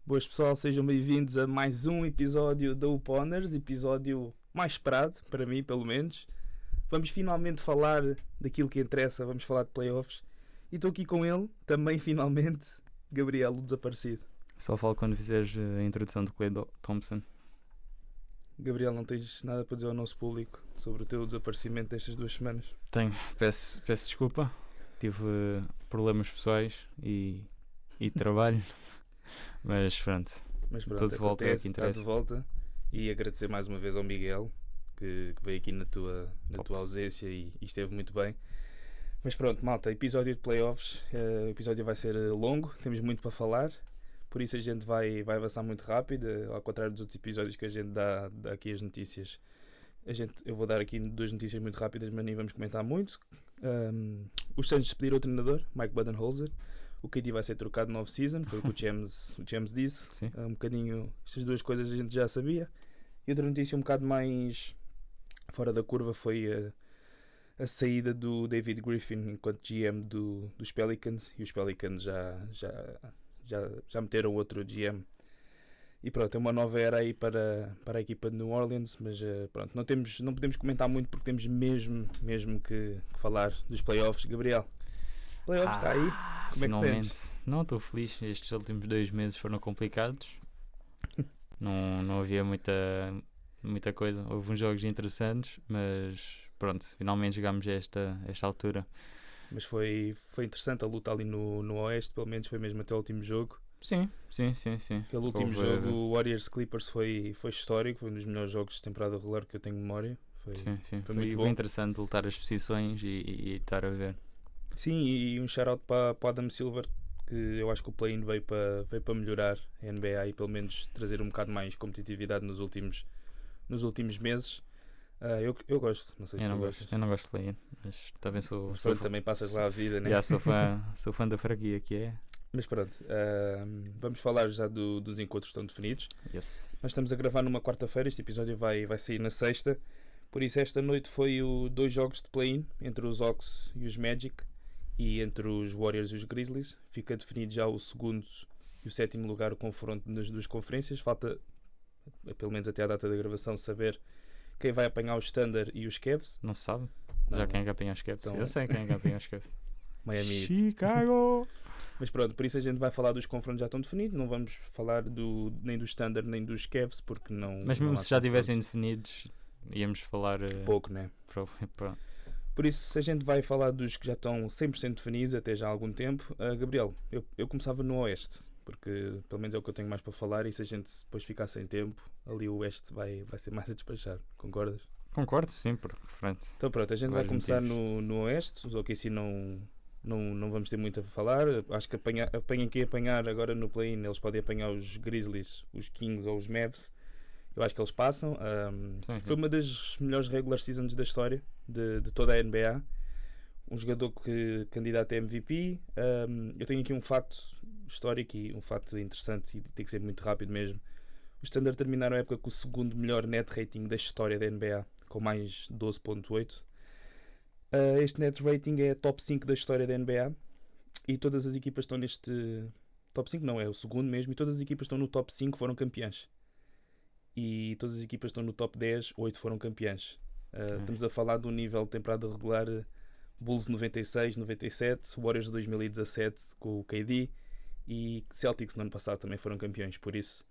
Boas pessoal, sejam bem-vindos a mais um episódio da Uponers, episódio mais esperado, para mim pelo menos. Vamos finalmente falar daquilo que interessa, vamos falar de playoffs. E estou aqui com ele, também finalmente, Gabriel, o desaparecido. Só falo quando fizeres a introdução de Clay Thompson. Gabriel, não tens nada para dizer ao nosso público sobre o teu desaparecimento destas 2 semanas? Tenho, peço desculpa, tive problemas pessoais e trabalho, mas pronto. Estou de volta, é o que interessa. Está de volta, e agradecer mais uma vez ao Miguel que veio aqui na tua ausência e esteve muito bem. Mas pronto, malta, episódio de playoffs, o episódio vai ser longo, temos muito para falar, por isso a gente vai avançar muito rápido, ao contrário dos outros episódios que a gente dá aqui as notícias. Eu vou dar aqui 2 notícias muito rápidas, mas nem vamos comentar muito. Os Suns despediram o treinador, Mike Budenholzer. O KD vai ser trocado no off-season, foi o que o James disse. Sim. Um bocadinho, estas 2 coisas a gente já sabia. E outra notícia um bocado mais fora da curva foi a saída do David Griffin enquanto GM dos Pelicans. E os Pelicans já meteram outro GM. E pronto, é uma nova era aí para a equipa de New Orleans, mas pronto, não podemos comentar muito porque temos mesmo que falar dos playoffs. Gabriel, playoffs está aí? Como é que finalmente. te sentes? Não, estou feliz, estes últimos 2 meses foram complicados, não havia muita coisa, houve uns jogos interessantes, mas pronto, finalmente chegámos a esta altura. Mas foi interessante a luta ali no Oeste, pelo menos foi mesmo até o último jogo. Sim. Aquele último jogo, o Warriors-Clippers, foi histórico, foi um dos melhores jogos de temporada regular que eu tenho memória. Foi muito bom. Foi interessante lutar as posições e estar a ver. Sim, e um shout-out para Adam Silver, que eu acho que o play-in veio para melhorar a NBA e pelo menos trazer um bocado mais competitividade nos últimos meses. Eu gosto, não sei se tu gostas. Eu não gosto de play-in, mas também sou também passas lá a vida, né? Sou fã da franquia que é. Mas pronto, vamos falar já dos encontros que estão definidos. Yes. Nós estamos a gravar numa quarta-feira, este episódio vai sair na sexta. Por isso esta noite foi 2 jogos de play-in entre os Hawks e os Magic e entre os Warriors e os Grizzlies. Fica definido já o segundo e o 7º lugar, o confronto nas 2 conferências. Falta, pelo menos até à data da gravação, saber quem vai apanhar os Thunder e os Cavs. Não se sabe? Não. Já quem é que apanha os Cavs? Então, eu sei quem é que apanha os Cavs. Miami Heat. Chicago! Mas pronto, por isso a gente vai falar dos confrontos já estão definidos. Não vamos falar nem dos Thunder nem dos Cavs, porque não. Mas mesmo não se já estivessem definidos, íamos falar pouco, né? Por isso, se a gente vai falar dos que já estão 100% definidos até já há algum tempo, Gabriel, eu começava no Oeste, porque pelo menos é o que eu tenho mais para falar. E se a gente depois ficar sem tempo, ali o Oeste vai ser mais a despachar. Concordas? Concordo, sim, porque frente. Então pronto, a gente vai começar no Oeste. Os OKC não vamos ter muito a falar. Acho que apanhem quem apanhar agora no play-in. Eles podem apanhar os Grizzlies, os Kings ou os Mavs. Eu acho que eles passam. Sim. Foi uma das melhores regular seasons da história de toda a NBA. Um jogador que candidato a MVP. Eu tenho aqui um fato histórico e um fato interessante, e tem que ser muito rápido mesmo. Os Thunder terminaram a época com o 2º melhor net rating da história da NBA, com mais 12.8. Este net rating é top 5 da história da NBA e todas as equipas estão neste top 5, não, é o 2º mesmo, e todas as equipas estão no top 5 foram campeãs. E todas as equipas estão no top 10, 8 foram campeãs. Estamos a falar do nível de temporada regular Bulls 96, 97, Warriors 2017 com o KD e Celtics no ano passado também foram campeões. Por isso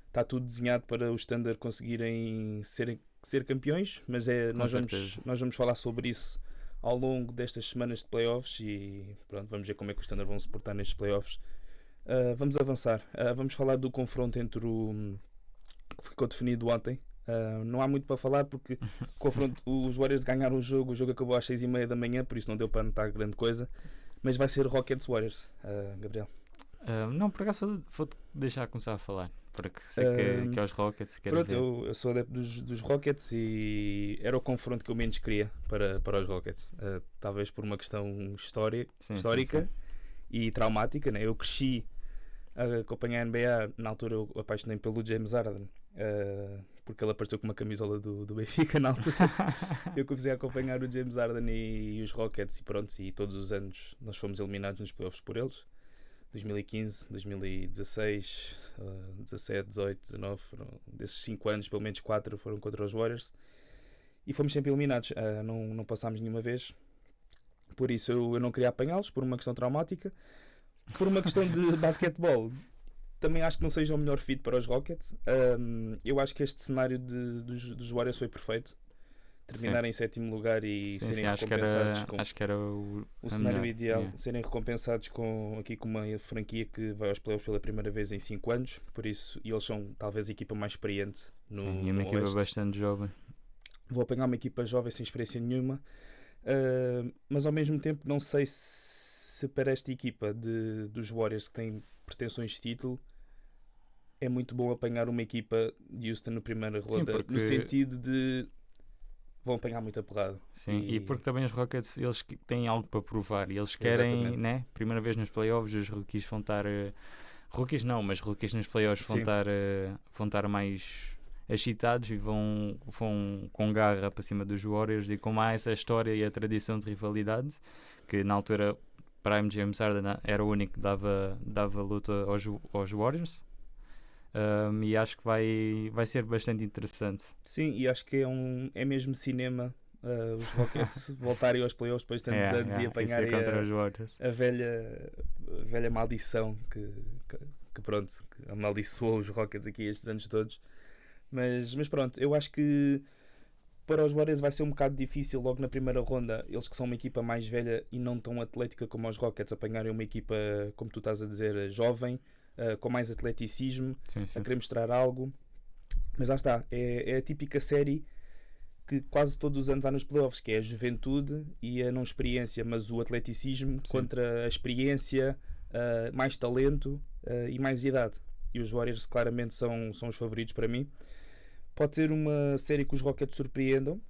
está tudo desenhado para os Thunder conseguirem ser campeões, mas nós vamos falar sobre isso ao longo destas semanas de playoffs e pronto, vamos ver como é que os Thunder vão se portar nestes playoffs. Vamos avançar. Vamos falar do confronto entre que ficou definido ontem. Não há muito para falar porque os Warriors ganharam o jogo acabou às 6:30 da manhã, por isso não deu para anotar grande coisa, mas vai ser Rockets Warriors. Gabriel? Não, por acaso vou deixar começar a falar, porque sei que é os Rockets. Pronto, eu sou adepto dos Rockets e era o confronto que eu menos queria para os Rockets. Talvez por uma questão histórica sim. E traumática, né? Eu cresci a acompanhar a NBA, na altura eu apaixonei pelo James Harden, porque ele apareceu com uma camisola do Benfica na altura. Eu comecei a acompanhar o James Harden e os Rockets e pronto, e todos os anos nós fomos eliminados nos playoffs por eles. 2015, 2016, 17, 18, 19, desses 5 anos, pelo menos 4 foram contra os Warriors e fomos sempre eliminados, não passámos nenhuma vez, por isso eu não queria apanhá-los, por uma questão traumática, por uma questão de basquetebol. Também acho que não seja o melhor fit para os Rockets. Eu acho que este cenário dos Warriors foi perfeito. Terminar em sétimo lugar e serem recompensados acho que era o cenário melhor, ideal, serem recompensados com uma franquia que vai aos playoffs pela primeira vez em 5 anos, por isso, e eles são talvez a equipa mais experiente no e uma equipa bastante jovem. Vou apanhar uma equipa jovem sem experiência nenhuma, mas ao mesmo tempo não sei se para esta equipa dos Warriors que tem pretensões de título é muito bom apanhar uma equipa de Houston na primeira ronda, no sentido de vão apanhar muita porrada. Sim, e porque também os Rockets eles têm algo para provar e eles querem, né? Primeira vez nos playoffs, os rookies vão estar rookies nos playoffs vão estar mais excitados e vão com garra para cima dos Warriors e com mais essa história e a tradição de rivalidade que na altura Prime James Harden era o único que dava luta aos Warriors. E acho que vai ser bastante interessante. Sim, e acho que é mesmo cinema os Rockets voltarem aos playoffs depois de tantos anos e apanharem a velha maldição que pronto, que amaldiçoou os Rockets aqui estes anos todos. Mas pronto, eu acho que para os Warriors vai ser um bocado difícil logo na primeira ronda, eles que são uma equipa mais velha e não tão atlética como os Rockets, apanharem uma equipa, como tu estás a dizer, jovem, com mais atleticismo, sim. a querer mostrar algo. Mas lá está, é a típica série que quase todos os anos há nos playoffs, que é a juventude e a não experiência, mas o atleticismo contra a experiência, mais talento e mais idade. E os Warriors claramente são os favoritos para mim. Pode ser uma série que os Rockets surpreendam.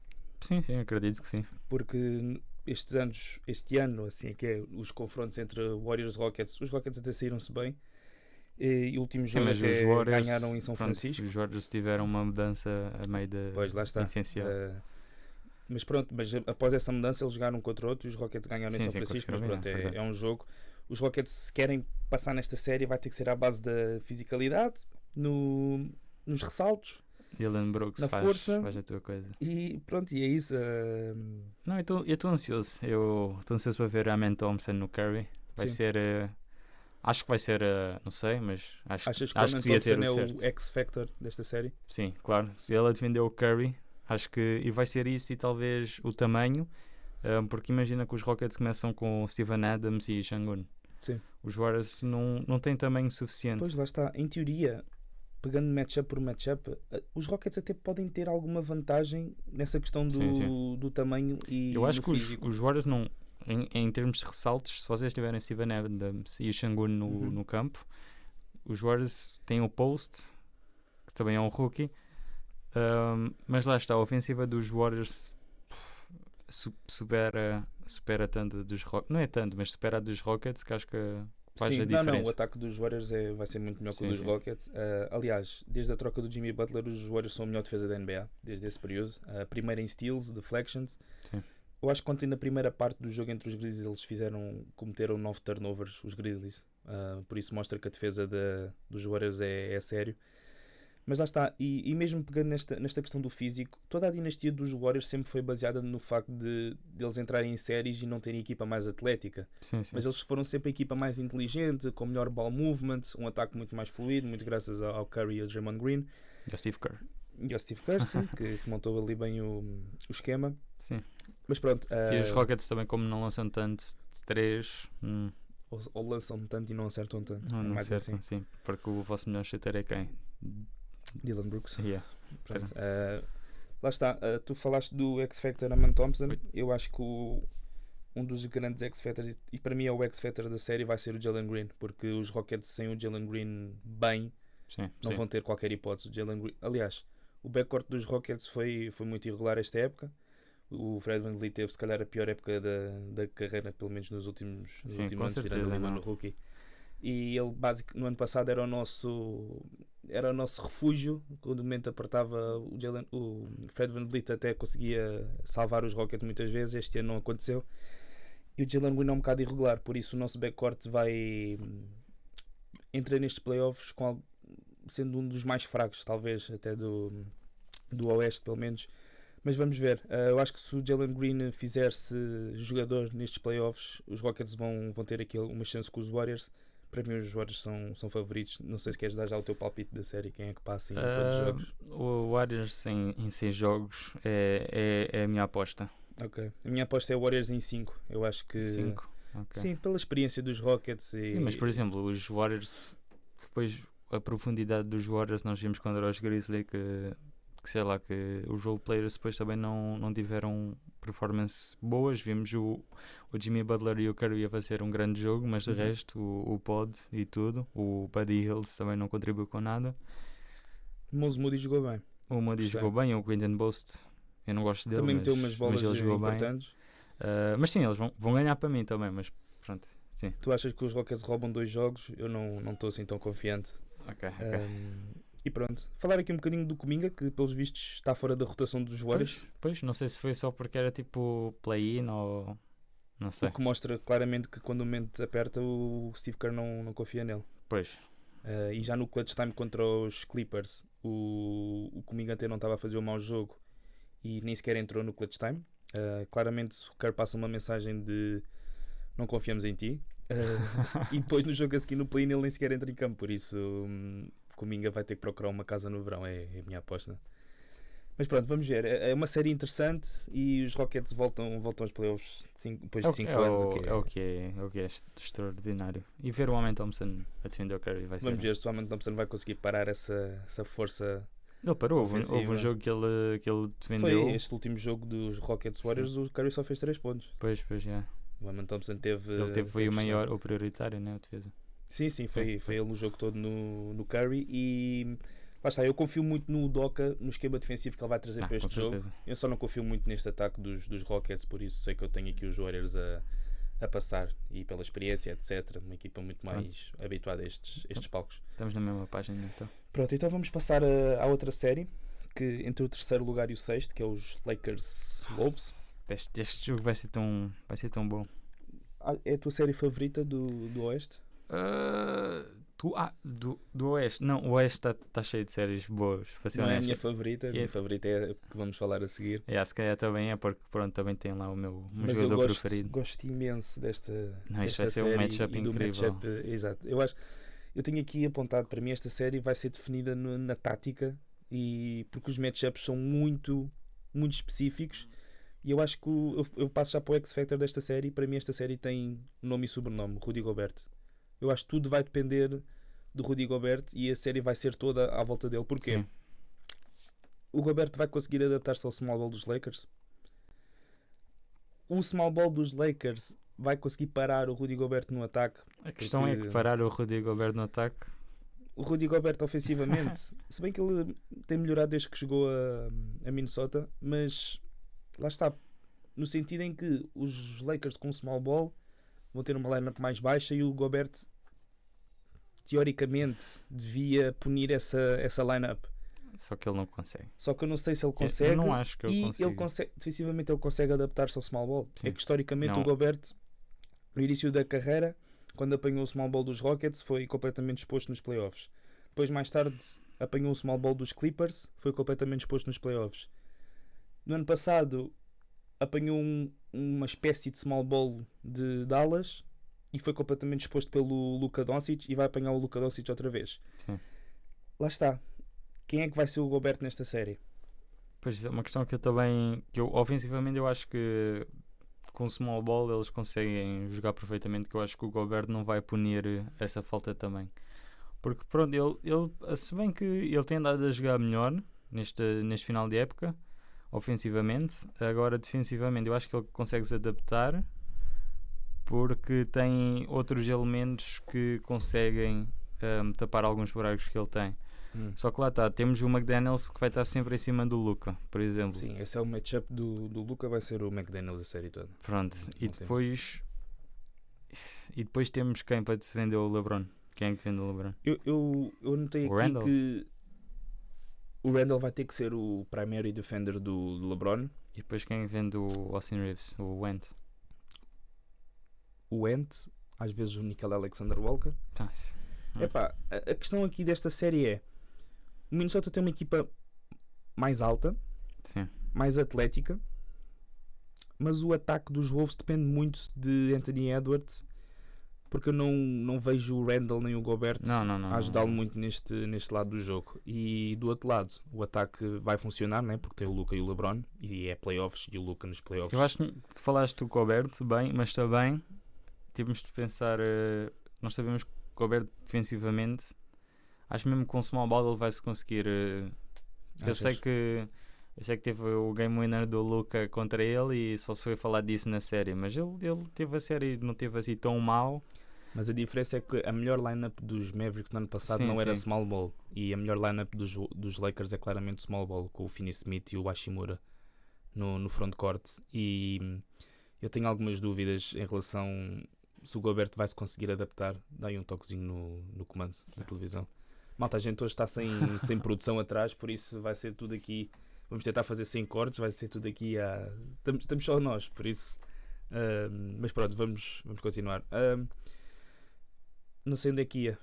Sim, acredito que sim. Porque este ano, assim, que é os confrontos entre Warriors e Rockets, os Rockets até saíram-se bem. E o último jogo até ganharam em São Francisco. Os Warriors tiveram uma mudança a meio da essencial. Mas após essa mudança eles jogaram contra outros e os Rockets ganharam em São Francisco. Mas pronto, é um jogo. Os Rockets, se querem passar nesta série, vai ter que ser à base da fisicalidade, nos ressaltos, Dylan Brooks na força, faz a tua coisa. E pronto, e é isso. Não, eu estou ansioso. Eu estou ansioso para ver a Amen Thompson no Curry. Vai ser. Acho que vai ser. Não sei, mas acho que devia ser o certo. O X-Factor desta série? Sim, claro. Se ela defender o Curry, acho que e vai ser isso e talvez o tamanho. Porque imagina que os Rockets começam com o Steven Adams e Şengün. Sim. Os Warriors não têm tamanho suficiente. Pois lá está. Em teoria, pegando matchup por matchup, os Rockets até podem ter alguma vantagem nessa questão do tamanho e eu acho que físico. os Warriors não, em termos de ressaltos, se vocês tiverem Steven Adams e o Şengün no campo, os Warriors têm o Post, que também é um rookie, mas lá está, a ofensiva dos Warriors supera tanto dos Rockets, não é tanto, mas supera a dos Rockets, que acho que faz a diferença. Não, o ataque dos Warriors vai ser muito melhor que o dos Rockets. Aliás, desde a troca do Jimmy Butler, os Warriors são a melhor defesa da NBA, desde esse período. Primeiro em steals, deflections. Sim. Eu acho que ontem na primeira parte do jogo entre os Grizzlies eles cometeram 9 turnovers, os Grizzlies. Por isso mostra que a defesa dos Warriors é sério. Mas lá está, e mesmo pegando nesta questão do físico, toda a dinastia dos Warriors sempre foi baseada no facto de eles entrarem em séries e não terem equipa mais atlética. Sim. Mas eles foram sempre a equipa mais inteligente, com melhor ball movement, um ataque muito mais fluido, muito graças ao Curry e ao Draymond Green. E ao Steve Kerr. E ao Steve Kerr, sim, que montou ali bem o esquema. Sim. Mas pronto. E os Rockets também, como não lançam tanto de 3... Ou lançam tanto e não acertam tanto. Não acertam, assim. Sim. Porque o vosso melhor shooter é quem? Dylan Brooks. Yeah. Pronto, lá está, tu falaste do X-Factor Amen Thompson. Eu acho que um dos grandes X-Factors, e para mim é o X-Factor da série, vai ser o Jalen Green, porque os Rockets sem o Jalen Green bem não vão ter qualquer hipótese. Aliás, o backcourt dos Rockets foi muito irregular esta época. O Fred VanVleet teve se calhar a pior época da carreira, pelo menos nos últimos anos, tirando ali no rookie. E ele no ano passado era o nosso refúgio. Quando o momento apertava, o Fred VanVleet até conseguia salvar os Rockets muitas vezes. Este ano não aconteceu e o Jalen Green é um bocado irregular, por isso o nosso backcourt vai entra nestes playoffs sendo um dos mais fracos, talvez, até do Oeste, pelo menos. Mas vamos ver. Eu acho que se o Jalen Green fizer-se jogador nestes playoffs, os Rockets vão ter aqui uma chance com os Warriors. Para mim, os Warriors são favoritos. Não sei se queres dar já o teu palpite da série. Quem é que passa em quantos jogos? O Warriors em 6 jogos é a minha aposta. Ok. A minha aposta é o Warriors em 5. Eu acho que... 5? Okay. Sim, pela experiência dos Rockets. Sim, mas por exemplo, os Warriors, depois a profundidade dos Warriors, nós vimos quando era os Grizzlies que sei lá, que os role players depois também não tiveram performance boas. Vimos o Jimmy Butler e o Curry a fazer um grande jogo, mas de resto o Pod e tudo, o Buddy Hills também não contribuiu com nada. Mas o Moody jogou bem. O Moody jogou bem, o Quentin Bost, eu não gosto dele, também meteu umas bolas ele jogou importantes. Bem. Mas sim, eles vão ganhar para mim também, mas pronto. Sim. Tu achas que os Rockets roubam 2 jogos? Eu não estou assim tão confiante. Ok. E pronto, falar aqui um bocadinho do Kuminga, que pelos vistos está fora da rotação dos Warriors. Pois, não sei se foi só porque era tipo play-in ou não sei. O que mostra claramente que quando o momento aperta, o Steve Kerr não confia nele. Pois. E já no clutch time contra os Clippers, o Kuminga até não estava a fazer um mau jogo e nem sequer entrou no clutch time. Claramente o Kerr passa uma mensagem de não confiamos em ti. E depois no jogo a seguir no play-in ele nem sequer entra em campo, por isso... Kuminga vai ter que procurar uma casa no verão, é a minha aposta. Mas pronto, vamos ver. É uma série interessante e os Rockets voltam aos playoffs depois de 5 anos. É o que é extraordinário. E ver o Amen Thompson a defender o Curry vai ser. Vamos ver se o Amen Thompson vai conseguir parar essa força. Ele parou, houve um jogo que ele defendeu. Foi este último jogo dos Rockets Warriors, sim. O Curry só fez 3 pontos. Pois, já. O Amen Thompson foi o prioritário, né? A defesa. Sim, foi ele o jogo todo no Curry e lá está, eu confio muito no Udoka, no esquema defensivo que ele vai trazer para este jogo. Eu só não confio muito neste ataque dos Rockets, por isso sei que eu tenho aqui os Warriors a passar e pela experiência, etc. Uma equipa muito mais habituada a estes palcos. Estamos na mesma página então. Pronto, então vamos passar à outra série, que entre o terceiro lugar e o sexto, que é os Lakers Wolves. Este jogo vai ser tão bom. É a tua série favorita do Oeste? Do Oeste. Não, o Oeste está cheio de séries boas. Não é a minha favorita. A minha favorita é a que vamos falar a seguir. Se calhar também é porque pronto, também tem lá o meu jogador preferido. Gosto imenso desta isto vai ser um matchup incrível. Exato. Eu tenho aqui apontado para mim esta série vai ser definida na tática e porque os matchups são muito, muito específicos. E eu acho que eu passo já para o X-Factor desta série. Para mim esta série tem nome e sobrenome, Rudy Gobert. Eu acho que tudo vai depender do Rudy Gobert e a série vai ser toda à volta dele. Porquê? Sim. O Gobert vai conseguir adaptar-se ao small ball dos Lakers? O small ball dos Lakers vai conseguir parar o Rudy Gobert no ataque? A questão é que parar o Rudy Gobert no ataque... O Rudy Gobert ofensivamente, se bem que ele tem melhorado desde que chegou a Minnesota, mas lá está, no sentido em que os Lakers com small ball vão ter uma lineup mais baixa e o Gobert teoricamente devia punir essa lineup. Só que ele não consegue. Só que eu não sei se ele consegue. Eu não acho que ele consiga. Defensivamente ele consegue adaptar-se ao small ball. Sim. É que historicamente o Gobert, no início da carreira, quando apanhou o small ball dos Rockets, foi completamente exposto nos playoffs. Depois mais tarde apanhou o small ball dos Clippers, foi completamente exposto nos playoffs. No ano passado apanhou uma espécie de small ball de Dallas e foi completamente exposto pelo Luka Doncic e vai apanhar o Luka Doncic outra vez. Sim. Lá está. Quem é que vai ser o Gobert nesta série? Pois é, uma questão que ofensivamente eu acho que com small ball eles conseguem jogar perfeitamente, que eu acho que o Gobert não vai punir essa falta também. Porque pronto, ele se bem que ele tem andado a jogar melhor neste final de época, ofensivamente, agora defensivamente eu acho que ele consegue se adaptar porque tem outros elementos que conseguem tapar alguns buracos que ele tem. Só que lá está, temos o McDaniels que vai estar sempre em cima do Luka, por exemplo. Sim, esse é o matchup do Luka, vai ser o McDaniels a série toda. Pronto, e depois temos quem para defender o LeBron? Quem é que defende o LeBron? Eu notei aqui que o Randall vai ter que ser o primary defender do LeBron. E depois quem vende o Austin Reeves? O Went? O Went, às vezes o Nickel Alexander Walker. Epá, a questão aqui desta série é: o Minnesota tem uma equipa mais alta, Sim. mais atlética, mas o ataque dos Wolves depende muito de Anthony Edwards, porque eu não vejo o Randall nem o Gobert Não. a ajudá-lo muito neste lado do jogo. E do outro lado, o ataque vai funcionar, né? Porque tem o Luka e o LeBron, e é playoffs, e o Luka nos playoffs. Eu acho que tu falaste do Gobert bem, mas também temos de pensar. Nós sabemos que o Gobert defensivamente, acho mesmo que com o small ball ele vai se conseguir. Eu sei que teve o game winner do Luka contra ele e só se foi falar disso na série, mas ele teve a série, não teve assim tão mal. Mas a diferença é que a melhor lineup dos Mavericks no ano passado não era small ball, e a melhor lineup dos Lakers é claramente small ball, com o Finney-Smith e o Hashimura no frontcourt. E eu tenho algumas dúvidas em relação se o Gobert vai se conseguir adaptar. Dá aí um toquezinho no comando da televisão. Malta, a gente hoje está sem produção atrás, por isso vai ser tudo aqui. Vamos tentar fazer sem cortes, vai ser tudo aqui a. Estamos só nós, por isso. Mas pronto, vamos continuar. Não sei onde é que ia.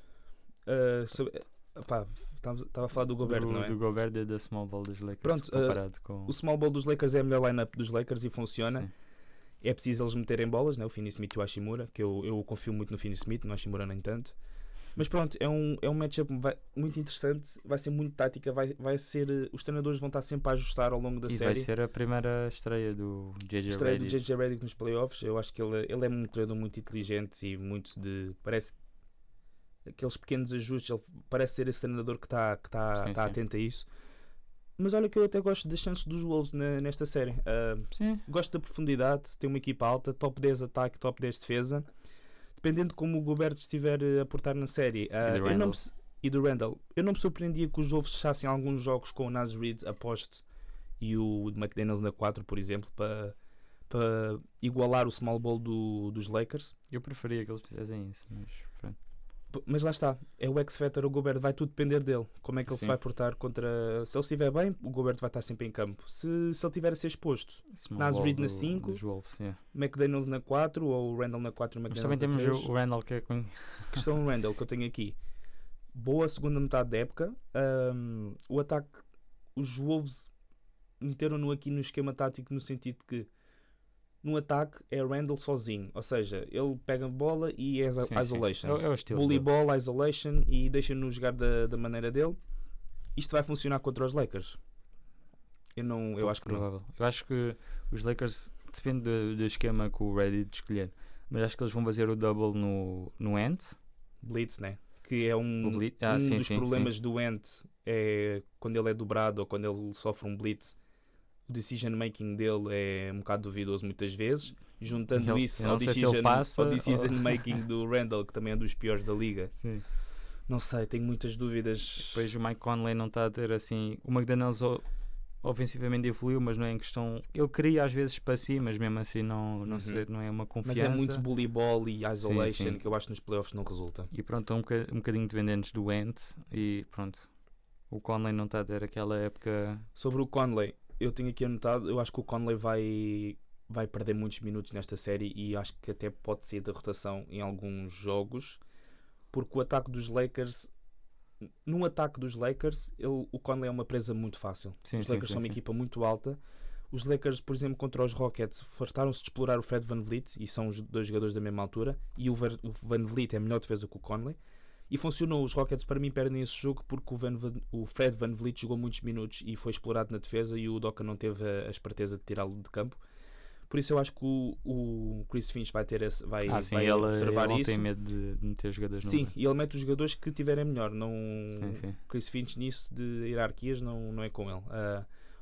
Estava a falar do Gobert, não é? Do Gobert e da small ball dos Lakers. Pronto, comparado com... o small ball dos Lakers é a melhor lineup dos Lakers e funciona. Sim. É preciso eles meterem bolas, né? O Finney-Smith e o Hashimura, que eu confio muito no Finney-Smith, no Hashimura nem tanto. Mas pronto, é um matchup muito interessante, vai ser muito tática, vai ser, os treinadores vão estar sempre a ajustar ao longo da série. Vai ser a primeira estreia do JJ estreia Redick. do JJ Redick nos playoffs. Eu acho que ele é um treinador muito inteligente e muito parece aqueles pequenos ajustes, ele parece ser esse treinador que está Sim. atento a isso. Mas olha que eu até gosto das chances dos Wolves nesta série. Sim. Gosto da profundidade, tem uma equipa alta, top 10 ataque, top 10 defesa. Dependendo de como o Gobert estiver a portar na série. E do Randall. Eu não me surpreendia que os Wolves fechassem alguns jogos com o Naz Reid a poste e o McDaniels na 4, por exemplo, para igualar o small ball dos Lakers. Eu preferia que eles fizessem isso, mas pronto. Mas lá está, é o X-Factor, o Gobert, vai tudo depender dele. Como é que ele se vai portar contra... Se ele estiver bem, o Gobert vai estar sempre em campo. Se ele estiver a ser exposto, Naz Reid na 5, McDaniels na 4, ou o Randall na 4 e o McDaniels na 3. Mas também temos o Randall que é com... Questão do Randall, que eu tenho aqui. Boa segunda metade da época. O ataque, os Wolves meteram-no aqui no esquema tático no sentido de que no ataque é Randall sozinho, ou seja, ele pega a bola e é isolation. É o estilo bully ball, isolation, e deixa-nos jogar da maneira dele. Isto vai funcionar contra os Lakers? Eu acho que provável. não. Eu acho que os Lakers, depende do esquema que o Reddit escolher, mas acho que eles vão fazer o double no Ant. Blitz, né? Que é um dos sim, problemas do Ant, é quando ele é dobrado ou quando ele sofre um blitz. O decision making dele é um bocado duvidoso muitas vezes, juntando isso ao decision making do Randall, que também é dos piores da liga. Sim. Não sei, tenho muitas dúvidas. Depois o Mike Conley não está a ter assim. O McDaniels ofensivamente evoluiu, mas não é em questão. Ele queria às vezes para si, mas mesmo assim não é uma confiança. Mas é muito bully ball e isolation que eu acho que nos playoffs não resulta. E pronto, estão um bocadinho dependentes do Ant e pronto. O Conley não está a ter aquela época. Sobre o Conley, eu tenho aqui anotado, eu acho que o Conley vai perder muitos minutos nesta série e acho que até pode sair da rotação em alguns jogos, porque o ataque dos Lakers, no ataque dos Lakers, o Conley é uma presa muito fácil. Os Lakers são uma equipa muito alta. Os Lakers, por exemplo, contra os Rockets, fartaram-se de explorar o Fred VanVleet, e são os dois jogadores da mesma altura, e o VanVleet é melhor defesa que o Conley. E funcionou. Os Rockets para mim perdem esse jogo porque o Fred VanVleet jogou muitos minutos e foi explorado na defesa e o Doka não teve a esperteza de tirá-lo de campo. Por isso eu acho que o Chris Finch vai observar ele isso. Tem medo de meter jogadores. Sim, e ele mete os jogadores que tiverem melhor. Sim. Chris Finch nisso de hierarquias não é com ele.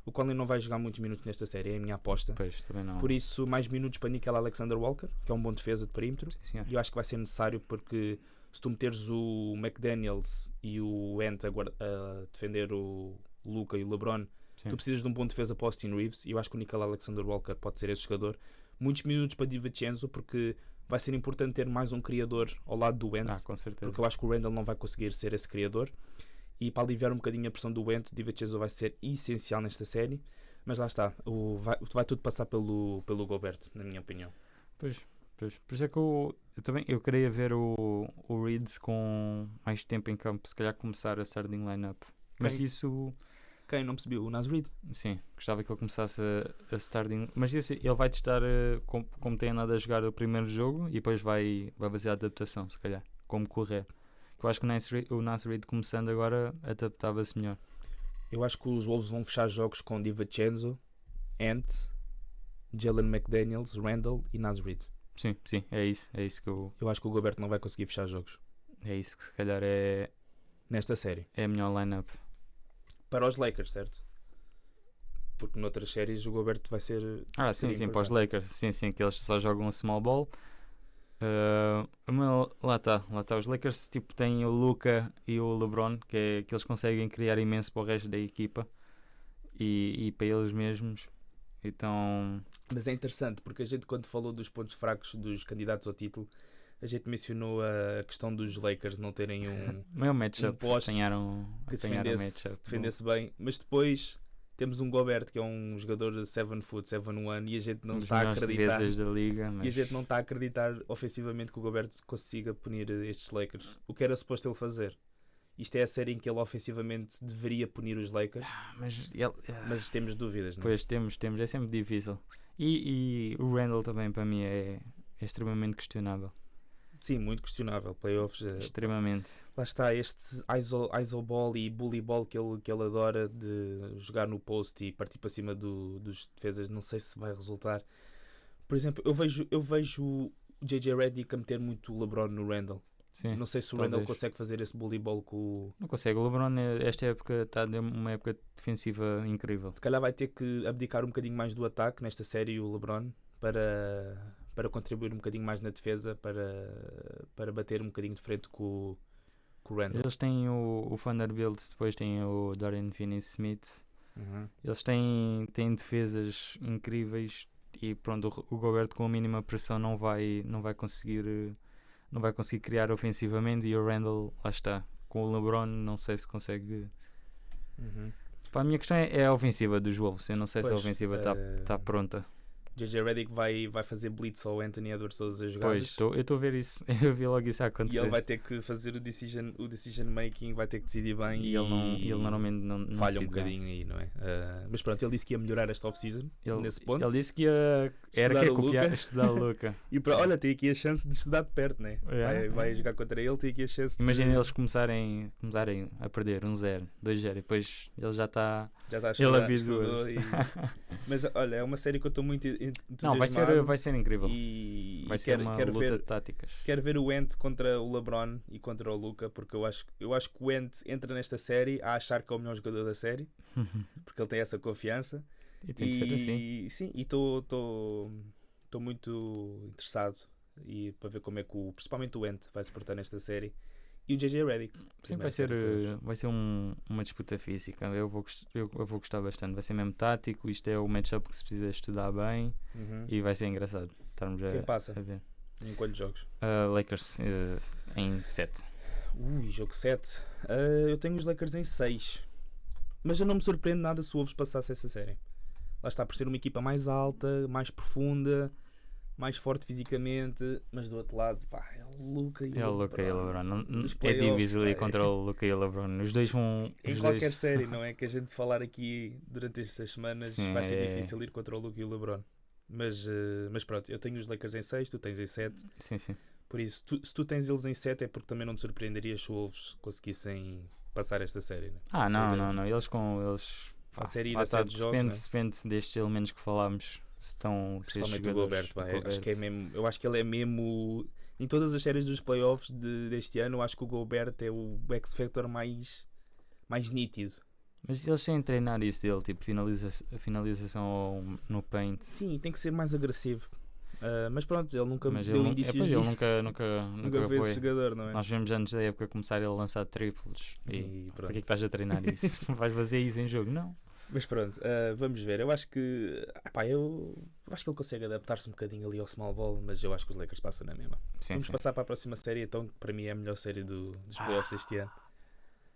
O Conley não vai jogar muitos minutos nesta série, é a minha aposta. Pois, também não. Por isso mais minutos para Nickel Alexander-Walker, que é um bom defesa de perímetro. E eu acho que vai ser necessário porque se tu meteres o McDaniels e o Ant a defender o Luka e o LeBron, tu precisas de um bom defesa para Austin Reeves, e eu acho que o Nickel Alexander-Walker pode ser esse jogador. Muitos minutos para DiVincenzo, porque vai ser importante ter mais um criador ao lado do Ant, com certeza. porque eu acho que o Randall não vai conseguir ser esse criador, e para aliviar um bocadinho a pressão do Ant, DiVincenzo vai ser essencial nesta série. Mas lá está, vai tudo passar pelo Gobert, na minha opinião. Pois. Por isso é que eu Eu queria ver o Reeds com mais tempo em campo, se calhar começar a starting lineup. Mas Quem? isso, Quem não percebeu? O Nas Reed? sim, gostava que ele começasse a starting. Mas isso, ele vai testar como tem andado a jogar o primeiro jogo e depois vai fazer a adaptação, se calhar, como correr. Eu acho que o Nas Reed começando agora adaptava-se melhor. Eu acho que os Wolves vão fechar jogos com DiVincenzo, Ant, Jalen McDaniels, Randall e Nas Reed. Sim, é isso que Eu acho que o Gobert não vai conseguir fechar jogos é isso que se calhar é nesta série. a melhor lineup. Para os Lakers, certo? Porque noutras séries o Gobert vai ser. Sim, seria para os importante. Lakers, sim, que eles só jogam small ball. Mas lá está. Os Lakers tipo, têm o Luka e o LeBron, que eles conseguem criar imenso para o resto da equipa e para eles mesmos. Então, Mas é interessante porque a gente, quando falou dos pontos fracos dos candidatos ao título, a gente mencionou a questão dos Lakers não terem um meio matchup, poste apanharam que o matchup. defendesse bem, mas depois temos um Gobert que é um jogador de 7 foot, 7'1" e a gente não Um dos está a melhores acreditar. defesas da liga, E a mas gente não está a acreditar ofensivamente que o Gobert consiga punir estes Lakers. O que era suposto ele fazer? Isto é a série em que ele ofensivamente deveria punir os Lakers, mas ele, mas temos dúvidas, não é? pois temos, é sempre difícil. E o Randall também para mim é extremamente questionável. Sim, muito questionável. Playoffs, Extremamente. lá está, este iso ball e bully ball que ele adora de jogar no post e partir para cima dos defesas, não sei se vai resultar. Por exemplo, eu vejo o JJ Redick a meter muito o LeBron no Randall. Sim, Não sei se o talvez. Randall consegue fazer esse bully ball com o... Não consegue. O LeBron esta época está numa época defensiva incrível. Se calhar vai ter que abdicar um bocadinho mais do ataque nesta série o LeBron para contribuir um bocadinho mais na defesa, para bater um bocadinho de frente com o Randall. Eles têm o Vanderbilt, depois têm o Dorian Finney-Smith. Uhum. Eles têm defesas incríveis e pronto, o Gobert com a mínima pressão não vai conseguir criar ofensivamente e o Randall, lá está. Com o LeBron não sei se consegue... Uhum. Pá, a minha questão é a ofensiva dos Wolves. Eu não sei se a Pois, ofensiva está pronta. JJ Redick vai fazer blitz ao Anthony Edwards todas as jogadas. Pois, eu estou a ver isso. Eu vi logo isso a E acontecer. ele vai ter que fazer o decision making, vai ter que decidir bem. E ele normalmente não falha um decide bem. bocadinho aí, não é? Mas pronto, ele disse que ia melhorar esta off-season nesse ponto. Ele disse que era Estudar o copiar, Luka. estudar o Luka. E olha, tem aqui a chance de estudar de perto, né? Vai É. jogar contra ele, tem aqui a chance Imagina de... eles começarem a perder 1-0, 2-0 e depois ele já está... Já está a Ele estudar, avisou-se. Mas olha, é uma série que eu estou muito entusiasmado. Não, vai ser incrível. E Vai ser uma quero luta ver, de táticas. quero ver o Ant contra o LeBron e contra o Luka, porque eu acho que o Ant entra nesta série a achar que é o melhor jogador da série, porque ele tem essa confiança. E tem de ser assim. Sim, e estou muito interessado para ver como é que principalmente o Ant vai se portar nesta série. E o JJ Redick. Sim, Primeira vai ser uma disputa física. Eu vou gostar bastante. Vai ser mesmo tático. Isto é o matchup que se precisa estudar bem. Uhum. E vai ser engraçado estarmos Quem passa a ver. em quantos jogos? Lakers em 7. Jogo 7. Eu tenho os Lakers em 6. Mas eu não me surpreendo nada se o Wolves passasse essa série. Lá está, por ser uma equipa mais alta, mais profunda, mais forte fisicamente, mas do outro lado, pá, é o Luka e o LeBron. Nos É playoffs, difícil ir pá, contra o Luka e o LeBron. Os dois vão... Em qualquer série, não é? Que a gente falar aqui durante estas semanas, Sim, vai ser difícil ir contra o Luka e o LeBron. Mas pronto, eu tenho os Lakers em 6, tu tens em 7. Sim. Por isso, se tu tens eles em 7 é porque também não te surpreenderias se os Wolves conseguissem passar esta série, né? Não. Eles A série ir lá a está, 7 jogos, né? depende destes elementos que falámos. Se Principalmente o Gobert, pá, acho que é mesmo, eu acho que ele é mesmo em todas as séries dos playoffs deste ano, eu acho que o Gobert é o X-Factor mais nítido. Mas eles têm de treinar isso dele, tipo finalização no paint. Sim, tem que ser mais agressivo. Mas pronto, ele nunca Mas deu ele indícios ele disso. nunca Foi esse foi. jogador, não é? Nós vemos antes da época começar ele a lançar triplos. E Para pronto. que é que estás a treinar isso? Não vais fazer isso em jogo? Não. Mas pronto, vamos ver. Eu acho que eu acho que ele consegue adaptar-se um bocadinho ali ao small ball, mas eu acho que os Lakers passam na mesma. Sim, Vamos sim. passar para a próxima série, então, que para mim é a melhor série dos playoffs este ano.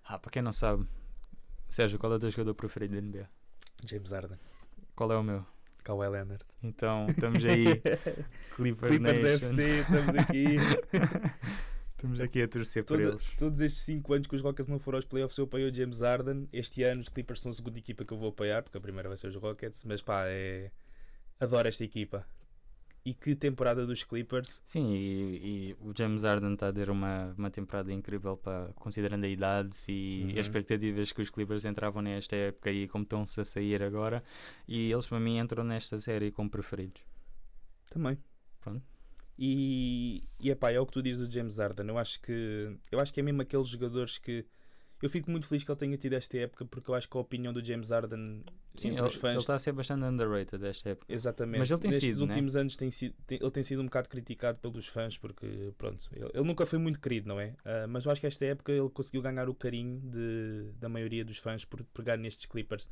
Para quem não sabe, Sérgio, qual é o teu jogador preferido da NBA? James Harden. Qual é o meu? Kawhi Leonard. Então estamos aí, Clippers Nation. FC, estamos aqui. Estamos aqui a torcer por eles. Todos estes 5 anos que os Rockets não foram aos playoffs, eu apoio o James Harden. Este ano os Clippers são a segunda equipa que eu vou apoiar, porque a primeira vai ser os Rockets, mas pá, adoro esta equipa. E que temporada dos Clippers. Sim, e o James Harden está a ter uma temporada incrível, considerando a idade e as expectativas que os Clippers entravam nesta época e como estão-se a sair agora. E eles, para mim, entram nesta série como preferidos. Também. Pronto. E epá, é o que tu dizes do James Harden. Eu acho que é mesmo aqueles jogadores que eu fico muito feliz que ele tenha tido esta época, porque eu acho que a opinião do James Harden entre os fãs, ele está a ser bastante underrated desta época. Exatamente. Mas ele tem nestes sido, últimos anos ele tem sido um bocado criticado pelos fãs, porque pronto, ele nunca foi muito querido, não é? Mas eu acho que esta época ele conseguiu ganhar o carinho da maioria dos fãs por pegar nestes Clippers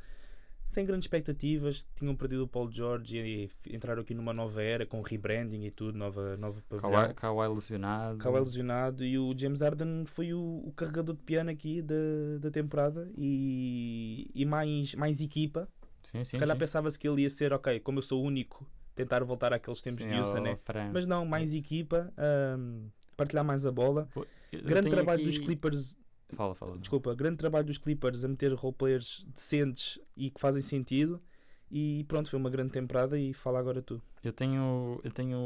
sem grandes expectativas. Tinham perdido o Paul George e entraram aqui numa nova era com rebranding e tudo, nova pavilhão. Kawhi lesionado. E o James Harden foi o carregador de piano aqui da temporada e mais equipa. Se calhar pensava-se que ele ia ser, ok, como eu sou o único, tentar voltar àqueles tempos de Houston, né? Mas não, mais equipa, partilhar mais a bola. Grande trabalho dos Clippers. Fala. Desculpa, grande trabalho dos Clippers a meter roleplayers decentes e que fazem sentido. E pronto, foi uma grande temporada. E fala agora tu. Eu tenho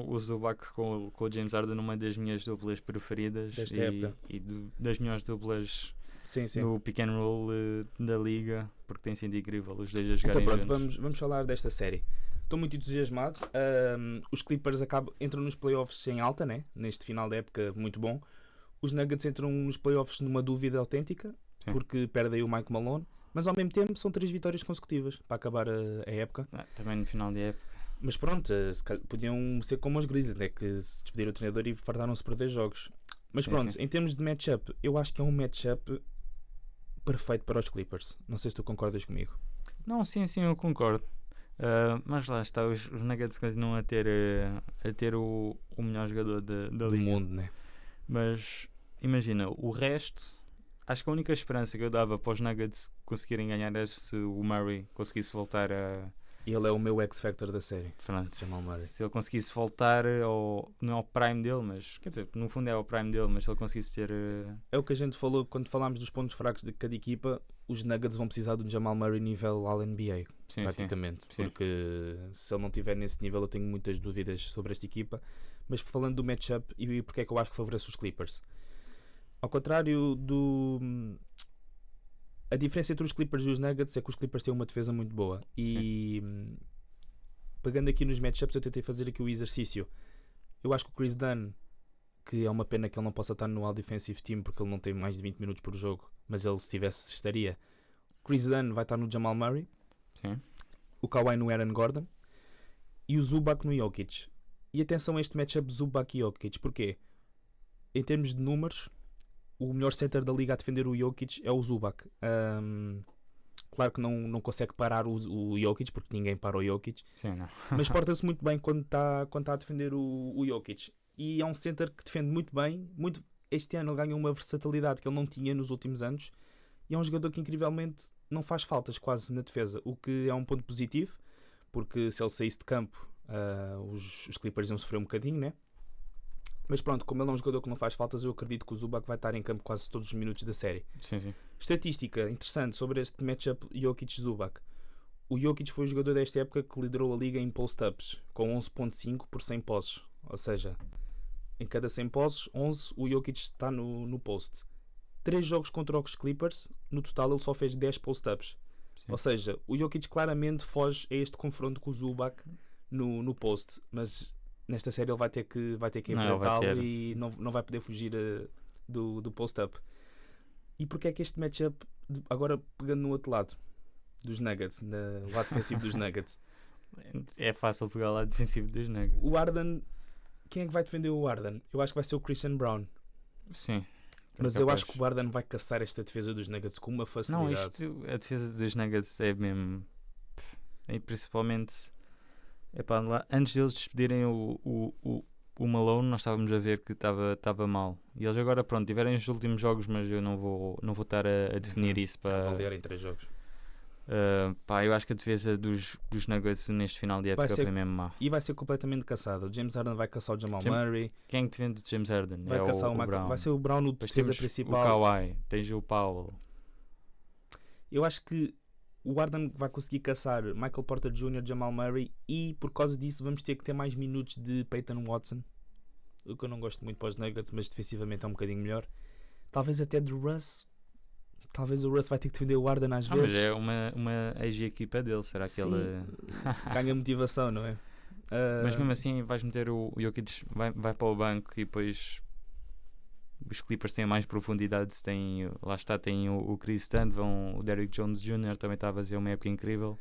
o Zubac com o James Harden numa das minhas duplas preferidas desta época. Das melhores duplas sim. no pick and roll da liga, porque tem sido incrível os dois a jogarem então, pronto, juntos. vamos falar desta série. Estou muito entusiasmado. Os Clippers entram nos playoffs em alta, né? Neste final da época, muito bom. Os Nuggets entram nos playoffs numa dúvida autêntica, sim, porque perdem o Mike Malone, mas ao mesmo tempo são 3 vitórias consecutivas para acabar a época. Também no final da época. Mas pronto, podiam ser como os Grizzlies, né, que se despediram o treinador e fartaram-se perder jogos. Mas sim, pronto, em termos de matchup, eu acho que é um matchup perfeito para os Clippers. Não sei se tu concordas comigo. Não, sim, eu concordo. Mas lá está, os Nuggets continuam a ter o melhor jogador da liga. Do mundo, né? Mas imagina, o resto, acho que a única esperança que eu dava para os Nuggets conseguirem ganhar era se o Murray conseguisse voltar a... Ele é o meu X-Factor da série. Pronto, se ele conseguisse voltar não é ao prime dele, mas quer dizer, no fundo é ao prime dele, mas se ele conseguisse ter... É o que a gente falou quando falámos dos pontos fracos de cada equipa. Os Nuggets vão precisar do Jamal Murray nível All-NBA, praticamente. Sim. Porque se ele não estiver nesse nível, eu tenho muitas dúvidas sobre esta equipa. Mas falando do matchup e porque é que eu acho que favorece os Clippers, ao contrário a diferença entre os Clippers e os Nuggets é que os Clippers têm uma defesa muito boa. E pegando aqui nos matchups, eu tentei fazer aqui o exercício. Eu acho que o Chris Dunn, que é uma pena que ele não possa estar no All Defensive Team porque ele não tem mais de 20 minutos por jogo, mas ele se tivesse estaria. Chris Dunn vai estar no Jamal Murray, sim, o Kawhi no Aaron Gordon e o Zubac no Jokic. E atenção a este matchup Zubac e Jokic. Porquê? Em termos de números, o melhor center da liga a defender o Jokic é o Zubac. Claro que não consegue parar o Jokic, porque ninguém para o Jokic. Sim, não. Mas porta-se muito bem quando está a defender o Jokic. E é um center que defende muito bem. Este ano ele ganhou uma versatilidade que ele não tinha nos últimos anos. E é um jogador que incrivelmente não faz faltas quase na defesa. O que é um ponto positivo, porque se ele saísse de campo... os Clippers iam sofrer um bocadinho, né? Mas pronto, como ele é um jogador que não faz faltas, eu acredito que o Zubac vai estar em campo quase todos os minutos da série. Sim. Estatística interessante sobre este matchup Jokic-Zubac. O Jokic foi o jogador desta época que liderou a liga em post-ups, com 11.5 por 100 posses. Ou seja, em cada 100 posses, 11 o Jokic está no post. 3 jogos contra os Clippers, no total ele só fez 10 post-ups. Ou seja, o Jokic claramente foge a este confronto com o Zubac no post, mas nesta série ele vai ter que enfrentá-lo e não vai poder fugir do post-up. E porque é que este matchup, agora pegando no outro lado dos Nuggets, no lado defensivo dos Nuggets, é fácil pegar o lado defensivo dos Nuggets. O Harden, quem é que vai defender o Harden? Eu acho que vai ser o Christian Brown. Sim. Mas eu acho que o Harden vai caçar esta defesa dos Nuggets com uma facilidade. Não, a defesa dos Nuggets é mesmo... E principalmente... antes deles despedirem o Malone, nós estávamos a ver que estava mal. E eles agora, pronto, tiveram os últimos jogos, mas eu não vou estar a definir isso para... avaliar em 3 jogos. Pá, eu acho que a defesa dos Nuggets neste final de época ser- foi mesmo má. E vai ser completamente caçado. O James Harden vai caçar o Jamal Murray, Quem é que defende o James Harden? vai É caçar o Michael. Brown. Vai ser o Brown no Depois defesa temos principal. o Kawhi, tens o Powell. Eu acho que o Harden vai conseguir caçar Michael Porter Jr., Jamal Murray, e por causa disso vamos ter que ter mais minutos de Peyton Watson, o que eu não gosto muito para os Nuggets, mas defensivamente é um bocadinho melhor. Talvez até de Russ. Talvez o Russ vai ter que defender o Harden às Mas vezes. é uma ex-equipa dele, será que Sim, ele... ganha motivação, não é? Mas mesmo assim vais meter o Jokic, vai para o banco e depois os Clippers têm mais profundidade, lá está, tem o Chris Dunn, o Derrick Jones Jr. também está a fazer uma época incrível.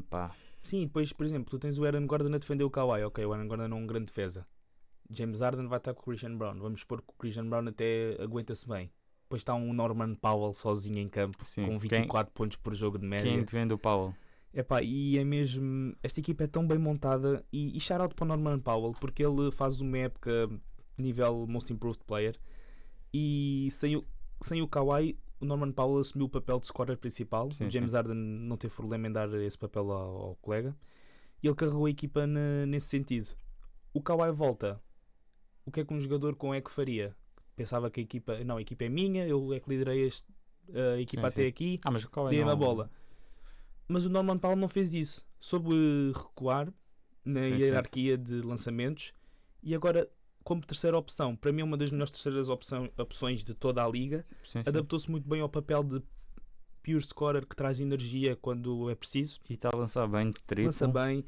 Pá. Sim, depois, por exemplo, tu tens o Aaron Gordon a defender o Kawhi. Ok, o Aaron Gordon não é um grande defesa. James Harden vai estar com o Christian Brown. Vamos supor que o Christian Brown até aguenta-se bem. Depois está um Norman Powell sozinho em campo, Sim. com 24 pontos por jogo de média. Quem defende o Powell? Epá, e é mesmo. Esta equipa é tão bem montada. E shout out para o Norman Powell, porque ele faz uma época nível Most Improved Player. E sem o Kawhi, o Norman Powell assumiu o papel de scorer principal. Sim, o James Harden não teve problema em dar esse papel ao colega. E ele carregou a equipa nesse sentido. O Kawhi volta. O que é que um jogador com eco faria? Pensava que a equipa é minha, eu é que liderei a equipa até aqui, mas o Kawhi dei-me não... a bola. Mas o Norman Powell não fez isso. Soube recuar na hierarquia de lançamentos, e agora, como terceira opção, para mim é uma das melhores terceiras opções de toda a liga, adaptou-se muito bem ao papel de pure scorer que traz energia quando é preciso. E está a lançar bem de triplo. Lança bem,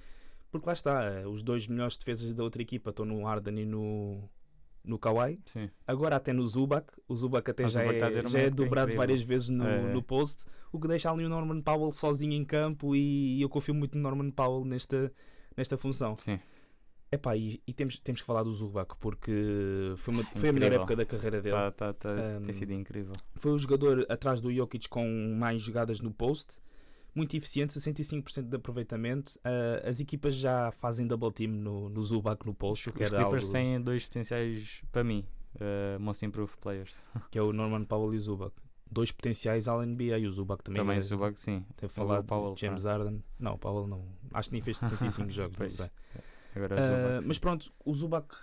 porque lá está, os dois melhores defesas da outra equipa estão no Harden e no Kawhi. Sim. Agora até no Zubac. O Zubac até já é dobrado incrível. várias vezes no post, o que deixa ali o Norman Powell sozinho em campo, e eu confio muito no Norman Powell nesta função. Sim. Epá, e temos que falar do Zubac, porque foi a melhor época da carreira dele. Tem sido incrível. Foi o jogador atrás do Jokic com mais jogadas no post, muito eficiente, 65% de aproveitamento. As equipas já fazem double team no Zubac no post. Os Clippers têm dois potenciais para mim, Most Improved Players, que é o Norman Powell e o Zubac. Dois potenciais ao NBA, e o Zubac também. o Zubac, sim. Teve falado de James Harden. Não, o Powell não. Acho que nem fez 65 jogos, não sei. Agora Zubac, mas pronto, o Zubac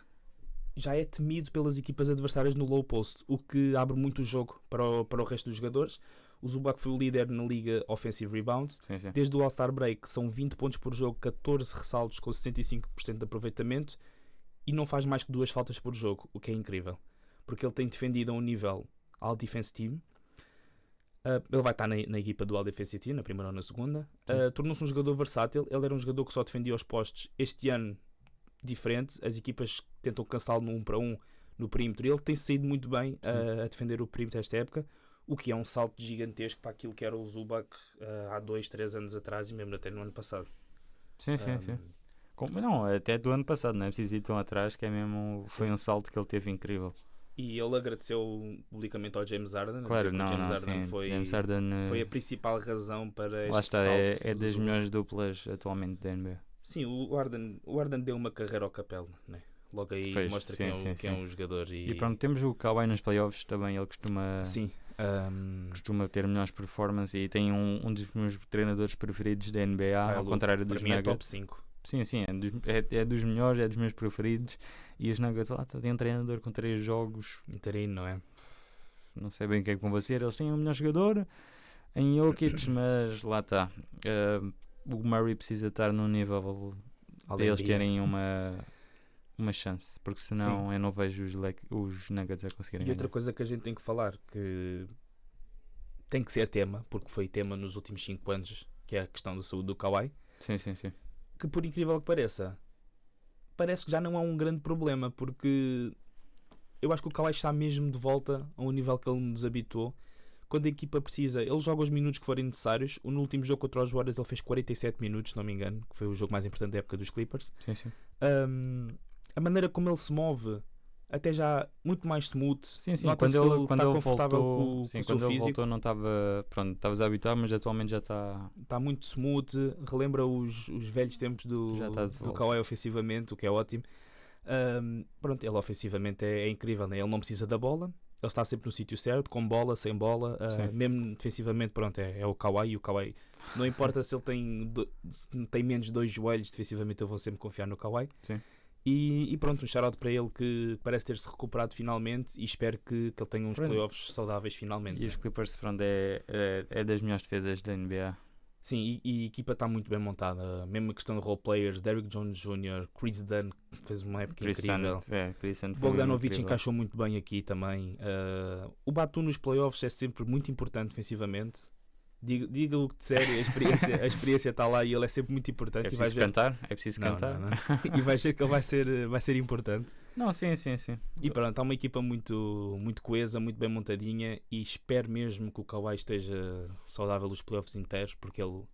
já é temido pelas equipas adversárias no low post, o que abre muito o jogo para o resto dos jogadores. O Zubac foi o líder na liga Offensive Rebounds. Sim. Desde o All-Star Break são 20 pontos por jogo, 14 ressaltos com 65% de aproveitamento, e não faz mais que 2 faltas por jogo, o que é incrível, porque ele tem defendido a um nível All Defense Team. Ele vai estar na equipa do All Defense Team, na primeira ou na segunda. Tornou-se um jogador versátil. Ele era um jogador que só defendia os postes. Este ano, diferente, as equipas tentam cansá-lo no 1 para 1 no perímetro. Ele tem saído muito bem a defender o perímetro esta época, o que é um salto gigantesco para aquilo que era o Zubac há 2-3 anos atrás, e mesmo até no ano passado. Sim. Não, até do ano passado, não é preciso ir tão atrás, que é mesmo, foi um salto que ele teve incrível. E ele agradeceu publicamente ao James Harden. Claro, James Harden foi a principal razão para este lá está, salto. É das melhores duplas atualmente da NBA. Sim, o Harden deu uma carreira ao Capela, né? Logo aí mostra quem é um jogador. E pronto, temos o Kawhi nos playoffs também, ele costuma... Sim. Costuma ter melhores performances, e tem um dos meus treinadores preferidos da NBA, ao contrário dos Nuggets. É top 5. Sim, é dos melhores, é dos meus preferidos. E os Nuggets lá tem um treinador com 3 jogos. Interino, não é? Não sei bem o que é que vão ser. Eles têm o melhor jogador em Jokic, mas lá está. O Murray precisa estar num nível para eles terem uma chance, porque senão eu não vejo os Nuggets a conseguirem ganhar. E outra coisa que a gente tem que falar, que tem que ser tema, porque foi tema nos últimos 5 anos, que é a questão da saúde do Kawhi. Sim. Que, por incrível que pareça, parece que já não é um grande problema, porque eu acho que o Kawhi está mesmo de volta a um nível que ele nos habituou. Quando a equipa precisa, ele joga os minutos que forem necessários. No último jogo contra os Warriors ele fez 47 minutos, se não me engano, que foi o jogo mais importante da época dos Clippers. Sim. A maneira como ele se move, até já muito mais smooth. Sim, quando ele está confortável voltou, com o seu quando ele físico. voltou não estava, pronto, estavas habituado, mas atualmente já está... Está muito smooth, relembra os velhos tempos do Kawhi ofensivamente, o que é ótimo. Pronto, ele ofensivamente é incrível, né? Ele não precisa da bola, está sempre no sítio certo, com bola, sem bola, mesmo defensivamente, pronto, é o Kawhi, e o Kawhi, não importa se ele se tem menos de 2 joelhos, defensivamente eu vou sempre confiar no Kawhi. Sim. E pronto, um shout-out para ele que parece ter-se recuperado finalmente e espero que ele tenha uns playoffs saudáveis finalmente. E os Clippers, pronto, é das melhores defesas da NBA. Sim, e a equipa está muito bem montada. Mesmo a questão de role players, Derrick Jones Jr., Chris Dunn, que fez uma época incrível. Bogdanovic encaixou muito bem aqui também. O Batum nos playoffs é sempre muito importante defensivamente. Diga o que disser, a experiência está lá e ele é sempre muito importante. É preciso cantar? É preciso cantar? Não. E vai ser que ele vai ser importante. Não, sim. E pronto, há uma equipa muito, muito coesa, muito bem montadinha e espero mesmo que o Kawhi esteja saudável os playoffs inteiros, porque ele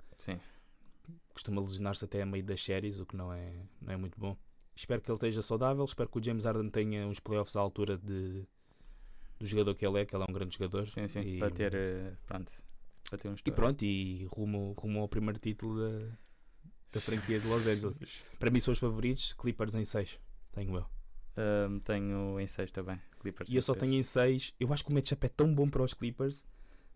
costuma lesionar-se até a meio das séries, o que não é muito bom. Espero que ele esteja saudável, espero que o James Harden tenha uns playoffs à altura do jogador que ele é um grande jogador. Sim, e para ter, pronto... E pronto, e rumo ao primeiro título da franquia de Los Angeles. Para mim são os favoritos, Clippers em 6. Tenho eu. Tenho em 6 também. Clippers e eu só tenho em 6. Eu acho que o matchup é tão bom para os Clippers,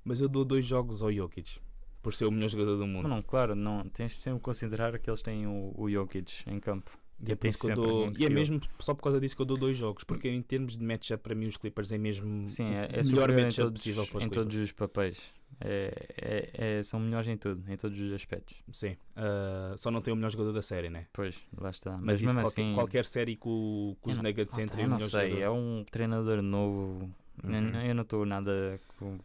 mas eu dou 2 jogos ao Jokic, por ser o melhor jogador do mundo. Não, claro, não. Tens de sempre considerar que eles têm o Jokic em campo. E é, por isso que eu dou, e é mesmo só por causa disso que eu dou 2 jogos, porque em termos de matchup para mim os Clippers é mesmo é o melhor matchup possível para os em todos os papéis. São melhores em tudo, em todos os aspectos. Sim, só não tem o melhor jogador da série, né? Pois, lá está. Mas mesmo assim, qualquer série que os Nuggets entrem, eu não sei, é um treinador novo. Eu não estou nada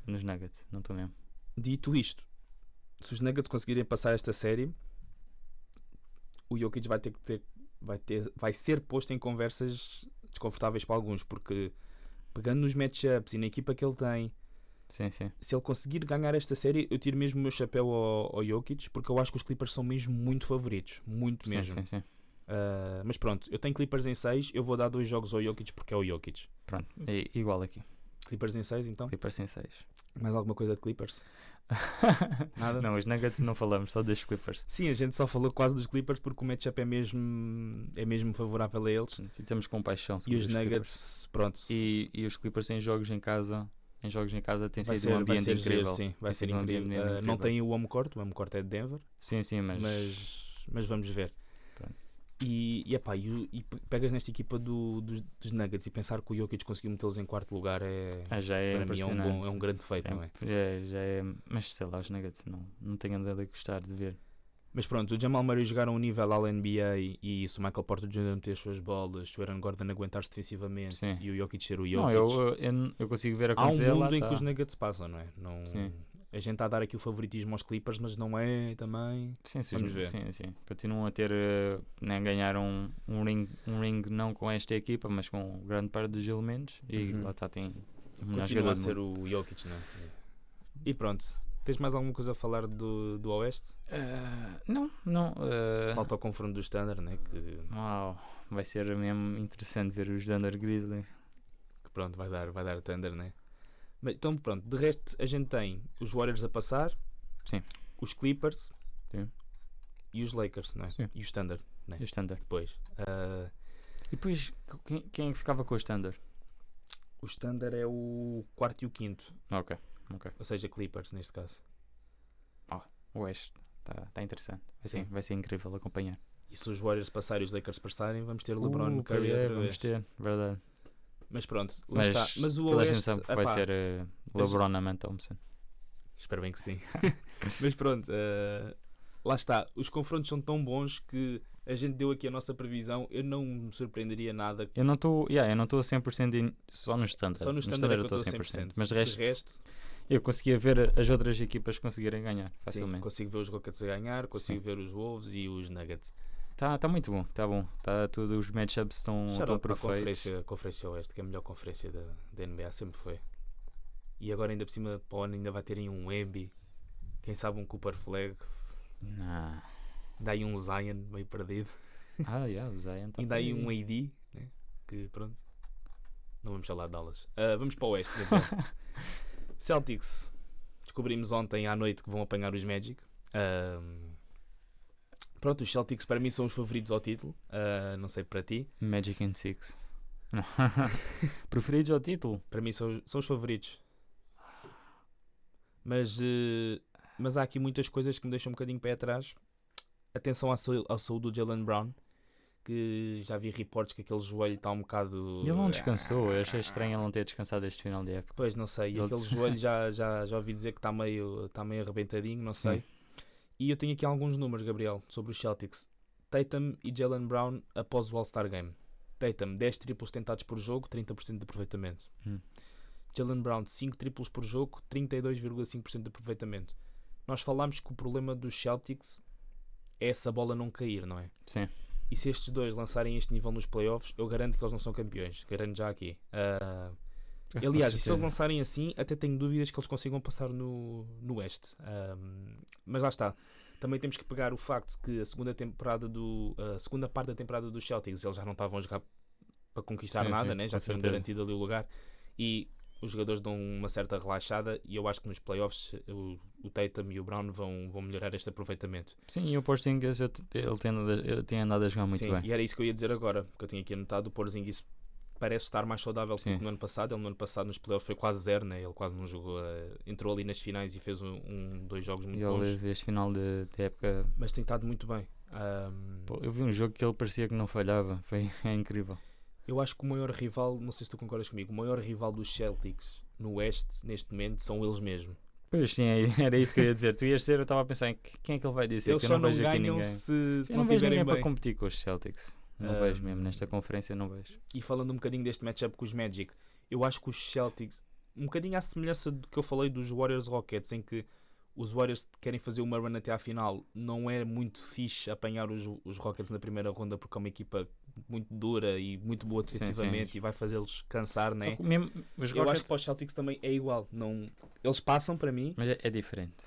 nos Nuggets, não estou mesmo. Dito isto, se os Nuggets conseguirem passar esta série, o Jokic vai ser posto em conversas desconfortáveis para alguns, porque pegando nos matchups e na equipa que ele tem, se ele conseguir ganhar esta série, eu tiro mesmo o meu chapéu ao Jokic, porque eu acho que os Clippers são mesmo muito favoritos, muito mesmo. Sim. Mas pronto, eu tenho Clippers em 6, eu vou dar 2 jogos ao Jokic porque é o Jokic. Pronto, é igual aqui. Clippers em 6 então? Clippers em 6. Mais alguma coisa de Clippers? Nada? Não, os Nuggets não falamos, só dos Clippers. Sim, a gente só falou quase dos Clippers porque o matchup é mesmo favorável a eles. Sim, temos compaixão sobre os Nuggets, pronto. E os Clippers em jogos em casa tem sido um ambiente incrível. Sim, vai ser incrível. Não tem o home court é de Denver. Sim, mas vamos ver. E pegas nesta equipa dos Nuggets e pensar que o Jokic conseguiu metê-los em 4º lugar já é para mim é um grande feito, não é? Já é, mas sei lá, os Nuggets não tenho andado a gostar de ver. Mas pronto, o Jamal Murray jogar a um nível ao NBA e se o Michael Porter Jr. meter as suas bolas, se o Aaron Gordon aguentar-se defensivamente e o Jokic ser o Jokic, eu consigo ver acontecer. Há um mundo em que os Nuggets passam, não é? A gente está a dar aqui o favoritismo aos Clippers, mas não é também. Vamos ver. Sim. Continuam a ter, ganhar um ring não com esta equipa, mas com grande parte dos elementos. E lá está, tem continua a ser o Jokic, não é? E pronto. Tens mais alguma coisa a falar do Oeste? Não. Falta o confronto do Thunder, né? Vai ser mesmo interessante ver os Thunder Grizzlies. Que pronto, vai dar Thunder, né? Então pronto, de resto a gente tem os Warriors a passar, os Clippers e os Lakers, não é? E os Thunder, né? E os Thunder. Depois. E depois, quem ficava com os Thunder? Os Thunder é o 4º e o 5º. Ok. Ou seja, Clippers neste caso. O Oeste está interessante. Vai ser incrível acompanhar. E se os Warriors passarem e os Lakers passarem, vamos ter o LeBron Curry outra vez. Vamos ter, verdade. Mas pronto, lá está. Mas o toda Oeste, a gente sabe que vai ser LeBron a Man Thompson. Espero bem que sim. Mas pronto, lá está. Os confrontos são tão bons que a gente deu aqui a nossa previsão. Eu não me surpreenderia nada. Eu não estou a 100% só no Standard. Só no Standard eu estou a 100%. Mas de resto, eu conseguia ver as outras equipas conseguirem ganhar facilmente. Sim, consigo ver os Rockets a ganhar, consigo ver os Wolves e os Nuggets. Tá muito bom, tá bom. Tá tudo, os matchups estão perfeitos. A Conferência Oeste, que é a melhor conferência da NBA, sempre foi. E agora ainda por cima para o ano ainda vai terem um Wemby, quem sabe um Cooper Flag. Não. Dá aí um Zion meio perdido. O Zion tá. E dá aí um AD, né? Que pronto. Não vamos falar de Dallas. Vamos para o Oeste. Então. Celtics. Descobrimos ontem à noite que vão apanhar os Magic. Pronto, os Celtics para mim são os favoritos ao título. Não sei para ti. Magic in 6. Preferidos ao título? Para mim são os favoritos. Mas há aqui muitas coisas que me deixam um bocadinho pé atrás. Atenção à saúde do Jaylen Brown, que já vi reportes que aquele joelho está um bocado... Ele não descansou, eu achei estranho ele não ter descansado este final de época. Pois, não sei, e aquele joelho já ouvi dizer que está meio arrebentadinho, não sei. E eu tenho aqui alguns números, Gabriel, sobre os Celtics. Tatum e Jaylen Brown após o All-Star Game. Tatum, 10 triplos tentados por jogo, 30% de aproveitamento. Jaylen Brown, 5 triplos por jogo, 32,5% de aproveitamento. Nós falámos que o problema dos Celtics é essa bola não cair, não é? Sim. E se estes dois lançarem este nível nos playoffs, eu garanto que eles não são campeões. Garanto já aqui. Aliás, e se eles lançarem assim, até tenho dúvidas que eles consigam passar no Oeste. Mas lá está. Também temos que pegar o facto que a segunda parte da temporada dos Celtics, eles já não estavam a jogar para conquistar nada, né? Já tinham garantido ali o lugar. E os jogadores dão uma certa relaxada, e eu acho que nos playoffs o Tatum e o Brown vão melhorar este aproveitamento. Sim, e o Porzingis ele tem andado a jogar muito bem. E era isso que eu ia dizer agora, que eu tinha aqui anotado. O Porzingis parece estar mais saudável do que no ano passado. Ele no ano passado nos playoffs foi quase zero, né? Ele quase não jogou, entrou ali nas finais e fez dois jogos muito bons. E ele este final de época... Mas tem estado muito bem. Eu vi um jogo que ele parecia que não falhava, é incrível. Eu acho que o maior rival, não sei se tu concordas comigo, o maior rival dos Celtics no Oeste, neste momento, são eles mesmos. Pois sim, era isso que eu ia dizer. Tu ias ser, eu estava a pensar em quem é que ele vai dizer. Eles que eu só não vejo aqui ganham ninguém. se eu não vejo tiverem ninguém bem para competir com os Celtics. Não vejo mesmo, nesta conferência não vejo. E falando um bocadinho deste matchup com os Magic, eu acho que os Celtics, um bocadinho à semelhança do que eu falei dos Warriors Rockets, em que os Warriors querem fazer uma run até à final, não é muito fixe apanhar os Rockets na primeira ronda, porque é uma equipa muito dura e muito boa defensivamente, e vai fazê-los cansar, né? Eu acho que para os Celtics também é igual. Eles passam para mim, mas é diferente.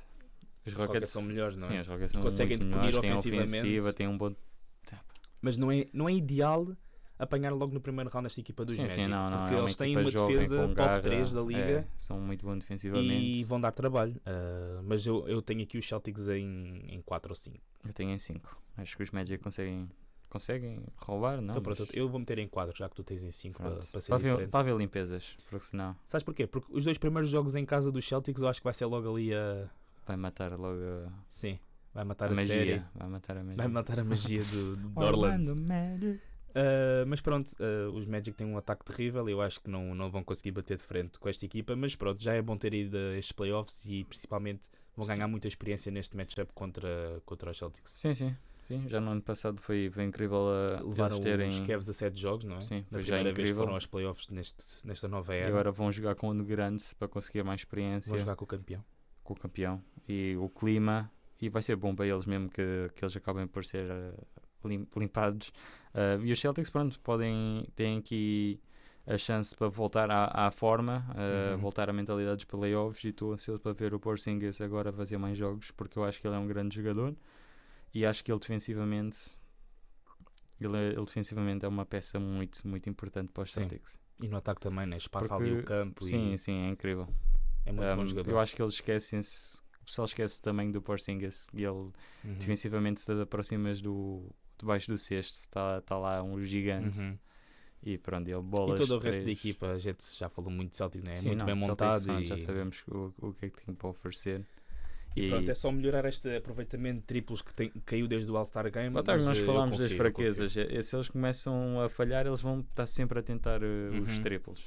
Os Rockets são melhores, não é? Sim, os Rockets são conseguem muito melhores, têm ofensivamente, ofensiva, têm um bom... Mas não é ideal apanhar logo no primeiro round esta equipa dos Magic, porque é eles têm uma defesa top 3 da liga, são muito bons defensivamente e vão dar trabalho. Mas eu tenho aqui os Celtics em 4 ou 5. Eu tenho em 5. Acho que os Magic conseguem roubar, não? Então pronto, eu vou meter em 4, já que tu tens em 5 para ser diferente. Para haver limpezas, porque senão... Sabes porquê? Porque os 2 primeiros jogos em casa dos Celtics eu acho que vai ser logo ali vai matar logo Sim, vai matar a magia. Série. Vai matar a magia de Orlando. Mas pronto, os Magic têm um ataque terrível e eu acho que não vão conseguir bater de frente com esta equipa, mas pronto, já é bom ter ido a estes playoffs e principalmente vão ganhar muita experiência neste matchup contra os Celtics. Sim, já no ano passado foi incrível levaram terem... os Cavs a 7 jogos, não é? Sim, foi na já primeira incrível. vez foram aos playoffs nesta nova era. E agora vão jogar com o grande para conseguir mais experiência. Vão jogar com o campeão. E o clima, e vai ser bom para eles mesmo que eles acabem por ser limpados. E os Celtics, pronto, têm aqui a chance para voltar à forma, voltar à mentalidade dos playoffs, e estou ansioso para ver o Porzingis agora fazer mais jogos, porque eu acho que ele é um grande jogador e acho que ele defensivamente é uma peça muito, muito importante para os Celtics. E no ataque também, né? Espaço ali o campo. Sim, é incrível. É muito bom jogador. Eu acho que eles esquecem-se, o pessoal esquece também do Porzingis, e ele defensivamente, se te aproximas debaixo do cesto, está lá um gigante. E pronto, ele bolas. E todo o resto da equipa, a gente já falou muito de Celtics, né? É muito bem montado. Celtics, já sabemos o que é que tem para oferecer. E pronto, é só melhorar este aproveitamento de triplos que caiu desde o All-Star Game. Nós falámos das fraquezas. Se eles começam a falhar, eles vão estar sempre a tentar os triplos.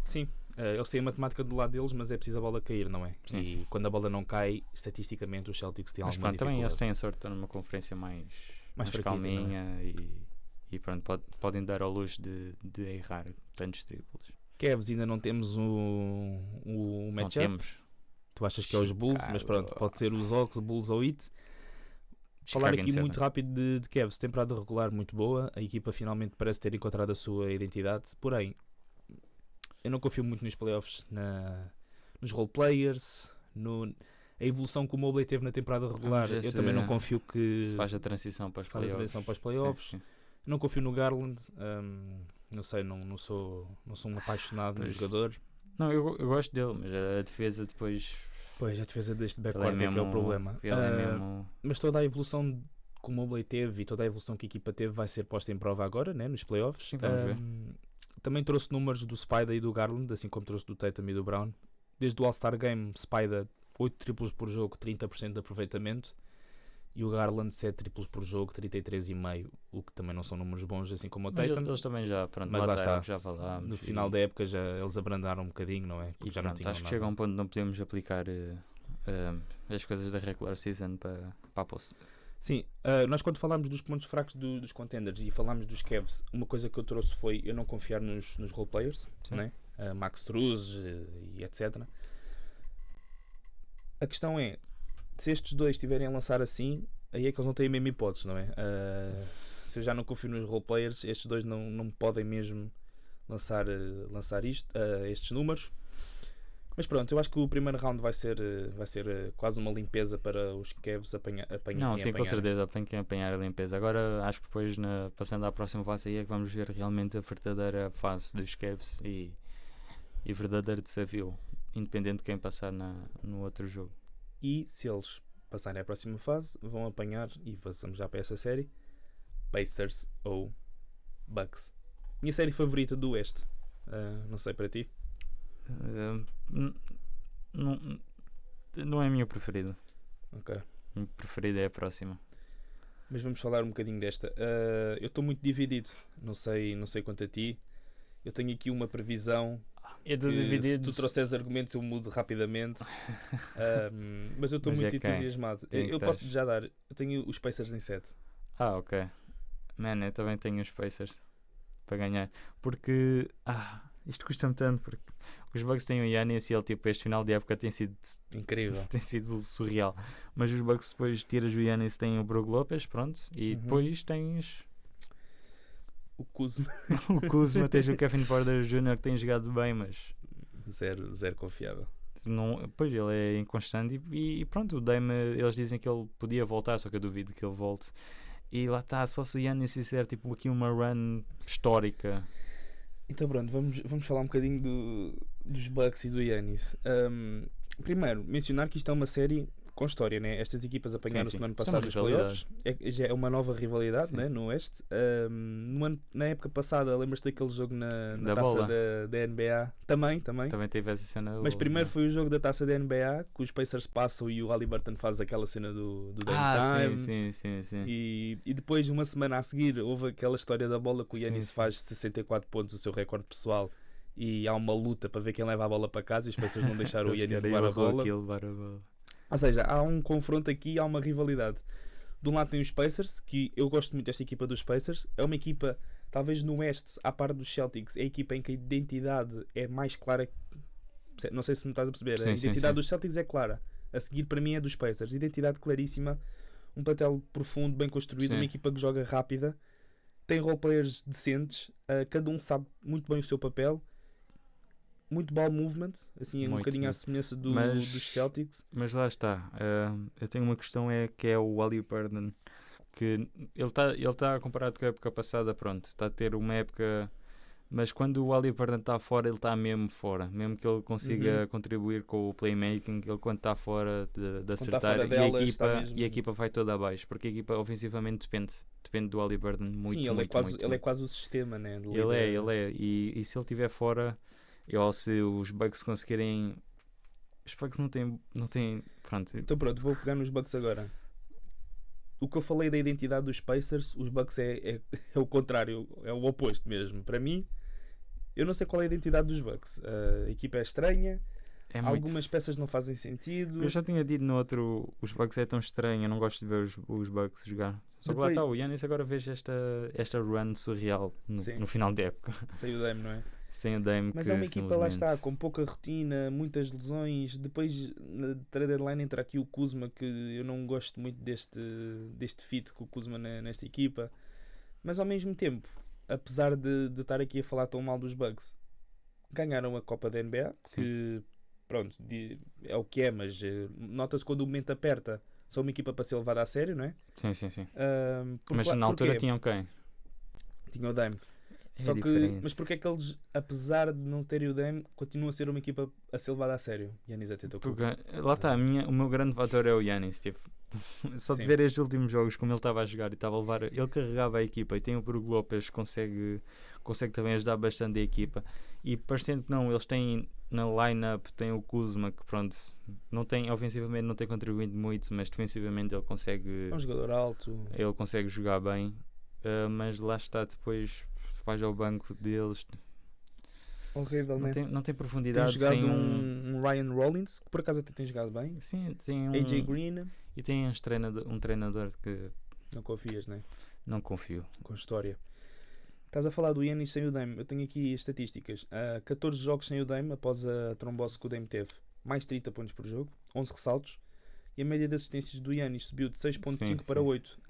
Sim, eles têm a matemática do lado deles, mas é preciso a bola cair, não é? Sim. Quando a bola não cai, estatisticamente os Celtics têm alguma dificuldade. Também eles têm a sorte de estar numa conferência mais calminha, e pronto, podem dar ao luxo de errar tantos triplos. Cavs, ainda não temos o matchup. Não temos. Tu achas que é os Bulls, mas pronto, pode ser os Hawks, Bulls ou Heat. Falar aqui muito rápido de Cavs, temporada regular muito boa, a equipa finalmente parece ter encontrado a sua identidade, porém eu não confio muito nos playoffs, nos roleplayers, a evolução que o Mobley teve na temporada regular. Eu também não confio que se faz a transição para os playoffs. Sim. Não confio no Garland, não sei, não sou um apaixonado no jogador. Não, eu gosto dele, mas a defesa depois... Pois, a defesa deste backcourt é que é o problema. Mas toda a evolução que o Mobley teve e toda a evolução que a equipa teve vai ser posta em prova agora, né, nos playoffs. Sim, vamos ver. Também trouxe números do Spida e do Garland, assim como trouxe do Tatum e do Brown. Desde o All-Star Game, Spida 8 triplos por jogo, 30% de aproveitamento. E o Garland 7 triplos por jogo, 33,5%, o que também não são números bons, assim como o Mas Tatum. eles também já, pronto, Mas lá está, já falámos. no final da época já eles abrandaram um bocadinho, não é? Porque E já pronto, não tinham acho que nada. chega a um ponto que não podemos aplicar as coisas da regular season para a post. Sim, nós quando falámos dos pontos fracos dos contenders e falámos dos Cavs, uma coisa que eu trouxe foi eu não confiar nos roleplayers, né? Max Struz e etc. A questão é, se estes dois estiverem a lançar assim, aí é que eles não têm a mesma hipótese, não é? Se eu já não confio nos roleplayers, estes dois não podem mesmo lançar estes números. Mas pronto, eu acho que o primeiro round vai ser quase uma limpeza para os Cavs apanhar Não, quem sim, com apanhar. certeza, tem que apanhar a limpeza. Agora acho que depois, passando à próxima fase, aí é que vamos ver realmente a verdadeira fase dos Cavs e verdadeiro desafio, independente de quem passar no outro jogo. E se eles passarem à próxima fase, vão apanhar, e passamos já para essa série, Pacers ou Bucks. Minha série favorita do Oeste. Não sei para ti. Não é a minha preferida. Ok. A minha preferida é a próxima. Mas vamos falar um bocadinho desta. Eu estou muito dividido. Não sei quanto a ti. Eu tenho aqui uma previsão. Se tu trouxeres argumentos eu mudo rapidamente. Mas eu estou Mas muito é quem? entusiasmado. Quem é que Eu posso estás? já dar. Eu tenho os Pacers em 7. Ok. Man, eu também tenho os Pacers para ganhar. Porque isto custa-me tanto. Porque os Bucks têm o Giannis e ele, tipo, este final de época tem sido Incrível. surreal. Mas os Bucks depois tiras o Giannis, têm o Brook Lopez, pronto. E depois tens O Kuzma. o Kuzma, tens o Kevin Porter Jr. que tem jogado bem, mas Zero confiável. não, pois ele é inconstante e pronto, o Dame, eles dizem que ele podia voltar, só que eu duvido que ele volte. E lá está, só se o Giannis fizer tipo aqui uma run histórica. Então pronto, vamos falar um bocadinho dos Bucks e do Giannis. Primeiro, mencionar que isto é uma série com história, né? Estas equipas apanharam-se Sim. no ano Isto é passado uma nos rivalidade. playoffs. Já é uma nova rivalidade, Sim. né? No Oeste. Na época passada, lembras-te daquele jogo na Da taça bola. da NBA? Também. Também teve essa cena. Mas primeiro foi o jogo da taça da NBA, que os Pacers passam e o Halliburton faz aquela cena do Dame Time. Sim. E depois, uma semana a seguir, houve aquela história da bola que o Giannis Sim. faz 64 pontos, o seu recorde pessoal, e há uma luta para ver quem leva a bola para casa e os Pacers não deixaram o Giannis levar a bola. Ou seja, há um confronto aqui, há uma rivalidade. De um lado tem os Pacers, que eu gosto muito desta equipa dos Pacers. É uma equipa, talvez no Oeste, à par dos Celtics, é a equipa em que a identidade é mais clara. Não sei se me estás a perceber. A identidade dos Celtics é clara. A seguir, para mim, é dos Pacers. Identidade claríssima, um plantel profundo, bem construído, uma equipa que joga rápida, tem roleplayers decentes, cada um sabe muito bem o seu papel, muito ball movement, assim, um bocadinho à semelhança dos Celtics. Mas lá está, eu tenho uma questão que é o Halliburton, que ele está comparado com a época passada, pronto, está a ter uma época, mas quando o Halliburton está fora, ele está mesmo fora, mesmo que ele consiga contribuir com o playmaking, ele quando está fora de acertar, e a equipa vai toda abaixo, porque a equipa ofensivamente depende do Halliburton muito. Sim, ele é quase o sistema, né? Ele é, e se ele estiver fora, ou se os Bucks conseguirem, os Bucks não têm, pronto. Então pronto, vou pegar nos Bucks agora. O que eu falei da identidade dos Pacers, os Bucks é o contrário, é o oposto mesmo. Para mim, eu não sei qual é a identidade dos Bucks. A equipa é estranha, algumas peças não fazem sentido. Eu já tinha dito no outro, os Bucks é tão estranho, eu não gosto de ver os Bucks jogar. Só que lá está, o Giannis agora vejo esta run surreal no final da época. Sem o Dame, não é? Sem o Dame. Mas é uma equipa, lá está, com pouca rotina, muitas lesões. Depois, na trade deadline, entra aqui o Kuzma, que eu não gosto muito deste fit com o Kuzma nesta equipa. Mas ao mesmo tempo, apesar de estar aqui a falar tão mal dos Bucks, ganharam a Copa da NBA, que pronto, é o que é, mas nota-se quando o momento aperta, são uma equipa para ser levada a sério, não é? Sim. Mas na altura tinham quem? Tinha o Dame. Só que, diferente. mas porque é que eles, apesar de não terem o Dame, continuam a ser uma equipa a ser levada a sério? Giannis Antetokounmpo. Porque lá está, o meu grande fator é o Giannis. Tipo, só de Sim. ver estes últimos jogos, como ele estava a jogar e estava a levar, ele carregava a equipa. E tem o Brook Lopes, consegue também ajudar bastante a equipa. E parecendo que não, eles têm na line-up, tem o Kuzma, que pronto, não tem, ofensivamente não tem contribuído muito, mas defensivamente ele consegue. É um jogador alto. Ele consegue jogar bem, mas lá está, depois vais ao banco deles, Horrível, né? não tem Tem profundidade. jogado Tem um Ryan Rollins, que por acaso até tem jogado bem. sim, tem AJ Green. e tem um treinador que Não confias, né? não confio. Com história. Estás a falar do Giannis sem o Dame. Eu tenho aqui estatísticas. 14 jogos sem o Dame após a trombose que o Dame teve. Mais 30 pontos por jogo. 11 ressaltos. E a média de assistências do Giannis subiu de 6.5 Sim, para sim. 8.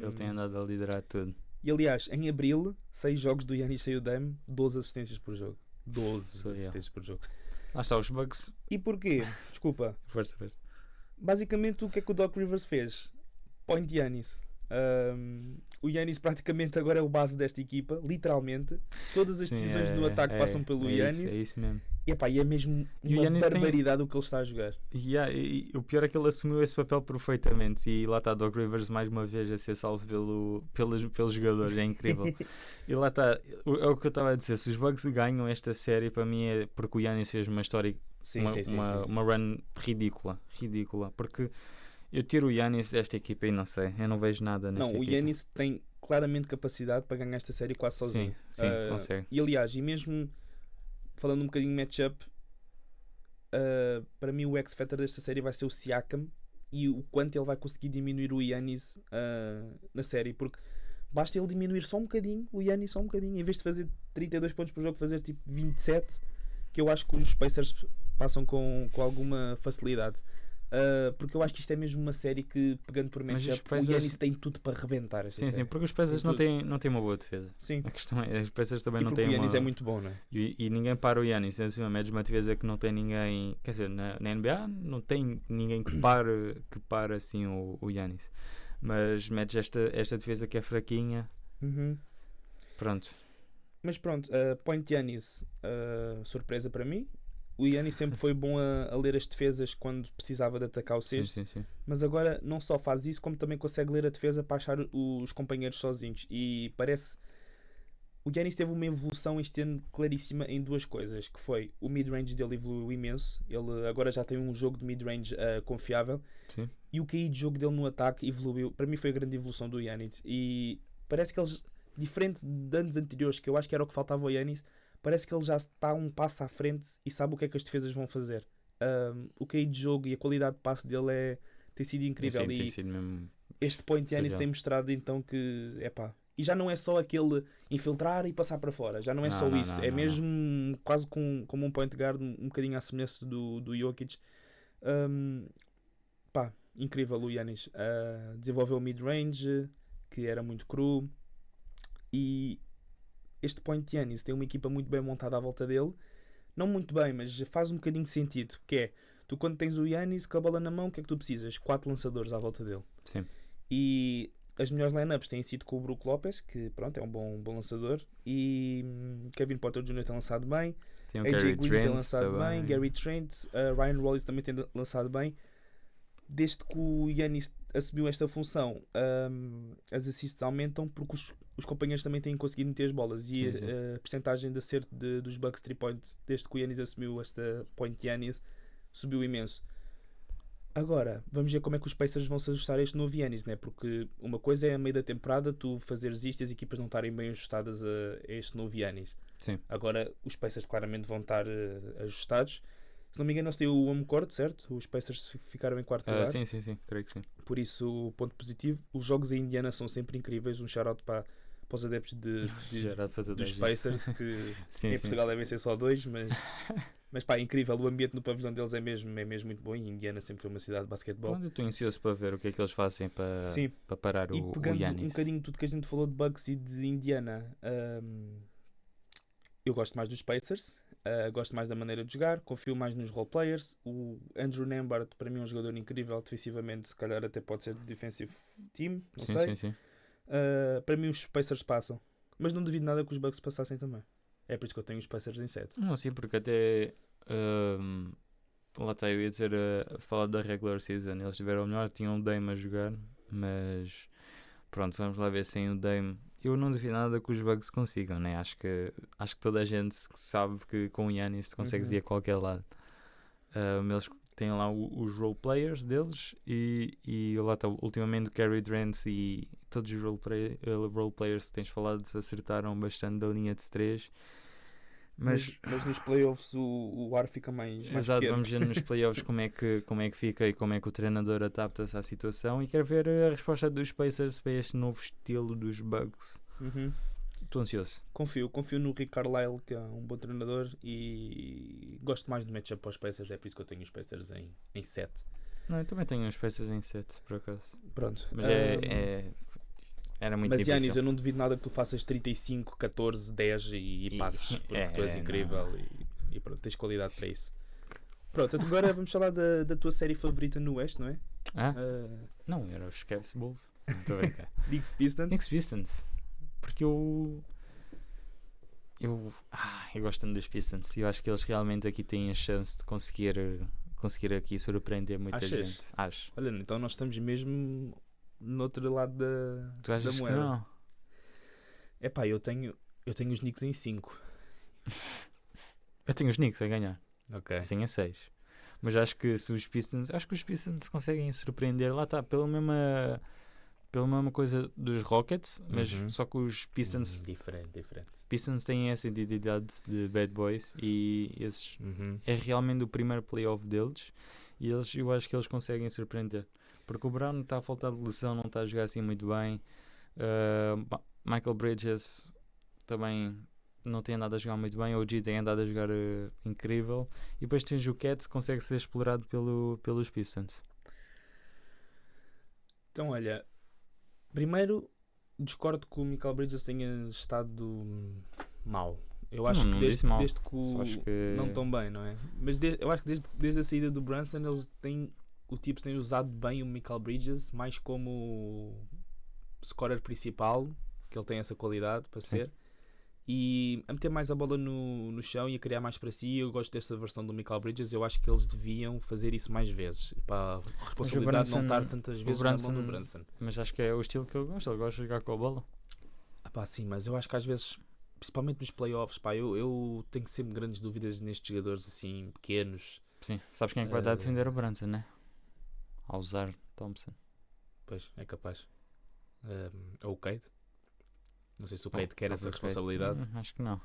Ele tem andado a liderar tudo. E aliás, em abril, 6 jogos do Giannis sem o Dame, 12 assistências por jogo. 12 Sou eu. assistências por jogo. Lá está, os Bucks. E porquê? Desculpa. Força. Basicamente, o que é que o Doc Rivers fez? Point Giannis. O Giannis praticamente agora é o base desta equipa, literalmente. Todas as Sim, decisões no ataque passam pelo Giannis. É isso mesmo. E, epá, e é mesmo E o uma Giannis barbaridade o que ele está a jogar. E o pior é que ele assumiu esse papel perfeitamente. E lá está Doc Rivers mais uma vez a ser salvo pelos jogadores. É incrível. E lá está, é o que eu estava a dizer. Se os Bucks ganham esta série, para mim é porque o Giannis fez uma história, Sim. uma run ridícula. Porque eu tiro o Giannis desta equipa e não sei, eu não vejo nada nesta Não, o equipa. Giannis tem claramente capacidade para ganhar esta série quase sozinho. Sim, consegue. E aliás, e mesmo falando um bocadinho de matchup, para mim o X-Factor desta série vai ser o Siakam e o quanto ele vai conseguir diminuir o Giannis na série, porque basta ele diminuir só um bocadinho, o Giannis só um bocadinho, em vez de fazer 32 pontos por jogo, fazer tipo 27, que eu acho que os Pacers passam com alguma facilidade. Porque eu acho que isto é mesmo uma série que, pegando por Mas matchup, Pacers- o Giannis tem tudo para rebentar. essa Sim, série. porque os Pacers Tem não têm uma boa defesa. Sim. A questão é, os Pacers também E não porque têm o Giannis uma... é muito bom, não é? E ninguém para o Giannis, é uma defesa que não tem ninguém, quer dizer, na NBA não tem ninguém que pare assim o Giannis. Mas metes esta defesa que é fraquinha, pronto. Mas pronto, Point Giannis, surpresa para mim. O Giannis sempre foi bom a ler as defesas quando precisava de atacar o cesto. Sim. Mas agora não só faz isso, como também consegue ler a defesa para achar os companheiros sozinhos. E parece... O Giannis teve uma evolução este ano claríssima em duas coisas, que foi o mid-range dele evoluiu imenso. Ele agora já tem um jogo de mid-range confiável. Sim. E o QI de jogo dele no ataque evoluiu. Para mim foi a grande evolução do Giannis. E parece que eles, diferente de anos anteriores, que eu acho que era o que faltava ao Giannis, parece que ele já está um passo à frente e sabe o que é que as defesas vão fazer. O QI de jogo e a qualidade de passe dele tem sido incrível. Sim, e tem sido mesmo este Point Giannis surreal. tem mostrado então que, epá, e já não é só aquele infiltrar e passar para fora, já não é só isso, é mesmo quase como um point guard, um bocadinho à semelhança do Jokic. Incrível o Giannis. Desenvolveu o mid-range, que era muito cru, e este Point Giannis tem uma equipa muito bem montada à volta dele, não muito bem, mas faz um bocadinho de sentido, que é, tu quando tens o Giannis com a bola na mão, o que é que tu precisas? 4 lançadores à volta dele. Sim. E as melhores lineups têm sido com o Brook Lopes, que pronto, é um bom lançador, e Kevin Porter Jr. tem lançado bem, Tem o AJ Gary Green Trent tem lançado também. bem, Gary Trent, Ryan Rollins também tem lançado bem. Desde que o Giannis assumiu esta função, as assists aumentam porque os companheiros também têm conseguido meter as bolas, e Sim. a percentagem de acerto dos Bucks 3 points desde que o Giannis assumiu esta Point Giannis subiu imenso. Agora, vamos ver como é que os Pacers vão se ajustar a este novo Giannis, né? Porque uma coisa é a meio da temporada tu fazeres isto e as equipas não estarem bem ajustadas a este novo Giannis. Sim. Agora os Pacers claramente vão estar ajustados. Se não me engano, eles têm o home court, certo? Os Pacers ficaram em quarto lugar. Sim, creio que sim. Por isso, ponto positivo. Os jogos em Indiana são sempre incríveis. Um shout-out para os adeptos dos Pacers, que em Portugal devem ser só 2, mas pá, incrível. O ambiente no pavilhão deles é mesmo muito bom. E Indiana sempre foi uma cidade de basquetebol. Eu estou ansioso para ver o que é que eles fazem para parar e o pegando Giannis. um bocadinho tudo que a gente falou de Bucks e de Indiana, eu gosto mais dos Pacers. Gosto mais da maneira de jogar, confio mais nos role players. O Andrew Nembhard, para mim, é um jogador incrível defensivamente, se calhar até pode ser defensive team, não sei. Sim. Para mim, os Pacers passam. Mas não duvido nada que os Bucks passassem também. É por isso que eu tenho os Pacers em 7. Não, sim, porque até lá está, eu ia dizer a falar da regular season. Eles tiveram o melhor, tinham o Dame a jogar, mas pronto, vamos lá ver sem o Dame. Eu não duvido nada que os Bucks consigam, né? Acho que toda a gente sabe que com o Giannis consegues ir a qualquer lado. Eles têm lá os role players deles e lá está, ultimamente o Cary Trent e todos os role players que tens falado se acertaram bastante da linha de 3. Mas nos playoffs o ar fica mais exato, pequeno. vamos ver nos playoffs como é que fica e como é que o treinador adapta-se à situação, e quero ver a resposta dos Pacers para este novo estilo dos Bucks. Estou ansioso. Confio no Rick Carlisle, que é um bom treinador, e gosto mais do matchup para os Pacers, é por isso que eu tenho os Pacers em 7. Não, eu também tenho os Pacers em 7, por acaso. Pronto. Mas era muito mas difícil. Giannis, eu não duvido nada que tu faças 35, 14, 10 e passes, porque tu és incrível e pronto, tens qualidade para isso. Pronto, agora vamos falar da tua série favorita no Oeste, não é? Não, era os Cavs Bulls. Knicks Pistons. Porque eu gosto tanto dos Pistons e eu acho que eles realmente aqui têm a chance de conseguir aqui surpreender muita gente. Acho. Olha, então nós estamos mesmo no outro lado tu achas da moeda. Que não? Epá, eu tenho os Knicks em 5. Eu tenho os Knicks a ganhar. Ok. Sim, a 6. Mas acho que os Pistons conseguem surpreender. Lá está, pela mesma coisa dos Rockets, mas só que os Pistons diferente. Pistons têm essa identidade de bad boys e esses é realmente o primeiro playoff deles e eu acho que eles conseguem surpreender, porque o Brown está a faltar de lesão, não está a jogar assim muito bem. Michael Bridges também não tem andado a jogar muito bem. O OG tem andado a jogar incrível, e depois tens o Cats que consegue ser explorado pelos Pistons. Então olha, primeiro, discordo que o Michael Bridges tenha estado mal. Eu acho que desde que não tão bem, não é? Mas eu acho que desde a saída do Brunson o Tibbs tem usado bem o Michael Bridges mais como scorer principal, que ele tem essa qualidade para ser, e a meter mais a bola no chão e a criar mais para si. Eu gosto dessa versão do Michael Bridges. Eu acho que eles deviam fazer isso mais vezes, para a responsabilidade não estar tantas vezes na mão do Brunson. Mas acho que é o estilo que ele gosta de jogar com a bola. Sim, mas eu acho que às vezes, principalmente nos playoffs, eu tenho sempre grandes dúvidas nestes jogadores assim pequenos. Sim, sabes quem é que vai estar a defender o Brunson, né? Ao usar Thompson. Pois, é capaz. Ou o Cade. Não sei se o Cade quer essa responsabilidade. Acho que não.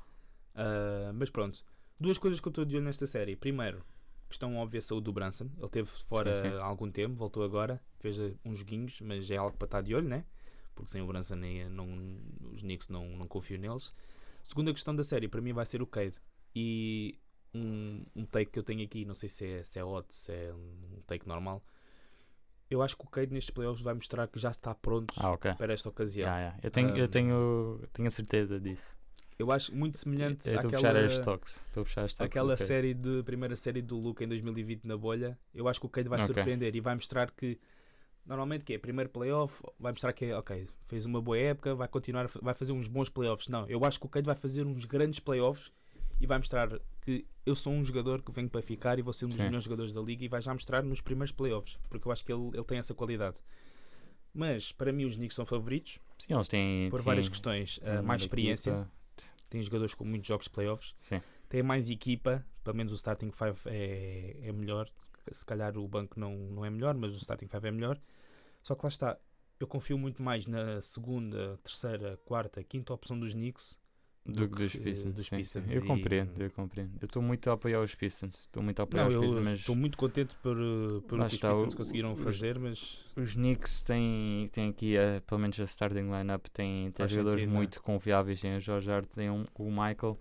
Mas pronto. Duas coisas que eu estou de olho nesta série. Primeiro, questão óbvia, saúde do Brunson. Ele esteve fora há algum tempo, voltou agora, fez uns joguinhos, mas é algo para estar de olho, né? Porque sem o Brunson os Knicks não confiam neles. Segunda questão da série, para mim, vai ser o Cade. E um take que eu tenho aqui, não sei se é hot, se é um take normal. Eu acho que o Cade nestes playoffs vai mostrar que já está pronto para esta ocasião. Eu tenho a certeza disso. Eu acho muito semelhante àquela... Estou a puxar as stocks. Aquela primeira série do Luka em 2020 na bolha. Eu acho que o Cade vai surpreender e vai mostrar que normalmente que é primeiro playoff, vai mostrar que fez uma boa época, vai continuar, vai fazer uns bons playoffs. Não, eu acho que o Cade vai fazer uns grandes playoffs e vai mostrar que eu sou um jogador que venho para ficar e vou ser um dos melhores jogadores da liga, e vai já mostrar nos primeiros playoffs, porque eu acho que ele tem essa qualidade. Mas para mim os Knicks são favoritos. Sim, eles têm por várias questões. Mais experiência, têm jogadores com muitos jogos de playoffs, têm mais equipa, pelo menos o starting 5 é melhor. Se calhar o banco não é melhor, mas o starting 5 é melhor. Só que lá está, eu confio muito mais na segunda, terceira, quarta, quinta opção dos Knicks do que dos Pistons. Eu compreendo. Eu estou muito a apoiar os Pistons. Mas estou muito contente por o que os Pistons conseguiram fazer. Mas os Knicks têm aqui, pelo menos a starting lineup, tem jogadores muito confiáveis. Tem o George Hart, tem o Michael.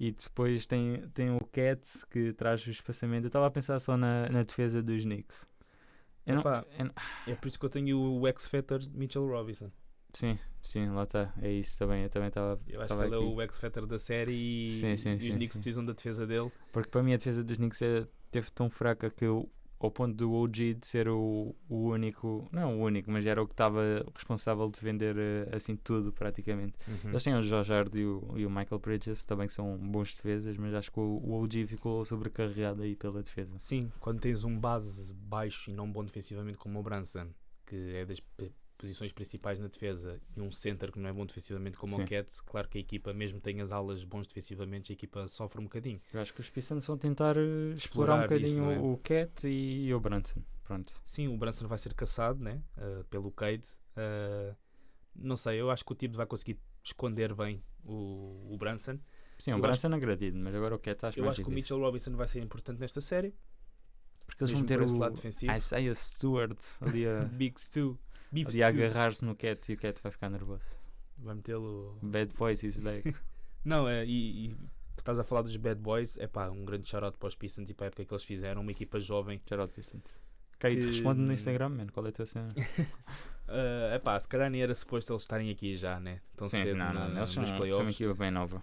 E depois tem o Cats, que traz o espaçamento. Eu estava a pensar só na defesa dos Knicks. É por isso que eu tenho o X-Factor Mitchell Robinson. Sim, lá está. É isso também. Eu também estava. Eu acho que ele é o X-Factor da série e os Knicks precisam da defesa dele. Porque para mim a defesa dos Knicks teve tão fraca que ao ponto do OG de ser o único, não o único, mas era o que estava responsável de vender assim tudo praticamente. Eles têm o Josh Hart e o Michael Bridges também, que são bons defesas, mas acho que o OG ficou sobrecarregado aí pela defesa. Sim, quando tens um base baixo e não bom defensivamente como o Brunson, que é das posições principais na defesa, e um center que não é bom defensivamente como Sim. o Cat, claro que a equipa, mesmo tem as alas bons defensivamente, a equipa sofre um bocadinho. Eu acho que os Pistons vão tentar explorar um bocadinho isso, não é? o Cat e o Brunson. Pronto. Sim, o Brunson vai ser caçado, né? Pelo Cade. Não sei, eu acho que o Tibbs vai conseguir esconder bem o Brunson. Sim, o Eu Brunson agredido, mas agora o Cat acho Eu mais acho que o difícil. Mitchell Robinson vai ser importante nesta série. Porque eles vão mesmo ter por esse o lado defensivo. Isaiah Stewart ali a, Big Stu. Beef ali a Stew. agarrar-se no Cat e o Cat vai ficar nervoso. Vai metê-lo. Bad Boys is back. Não, e estás a falar dos Bad Boys. É pá, um grande shout-out para os Pistons e para a época que eles fizeram. Uma equipa jovem. Shout Pistons. Kate, Que- responde no Instagram, mano. Qual é a tua cena? É pá, se calhar nem era suposto eles estarem aqui já, né? Tão Sim, cedo não, eles nos são uma playoffs. equipa bem nova.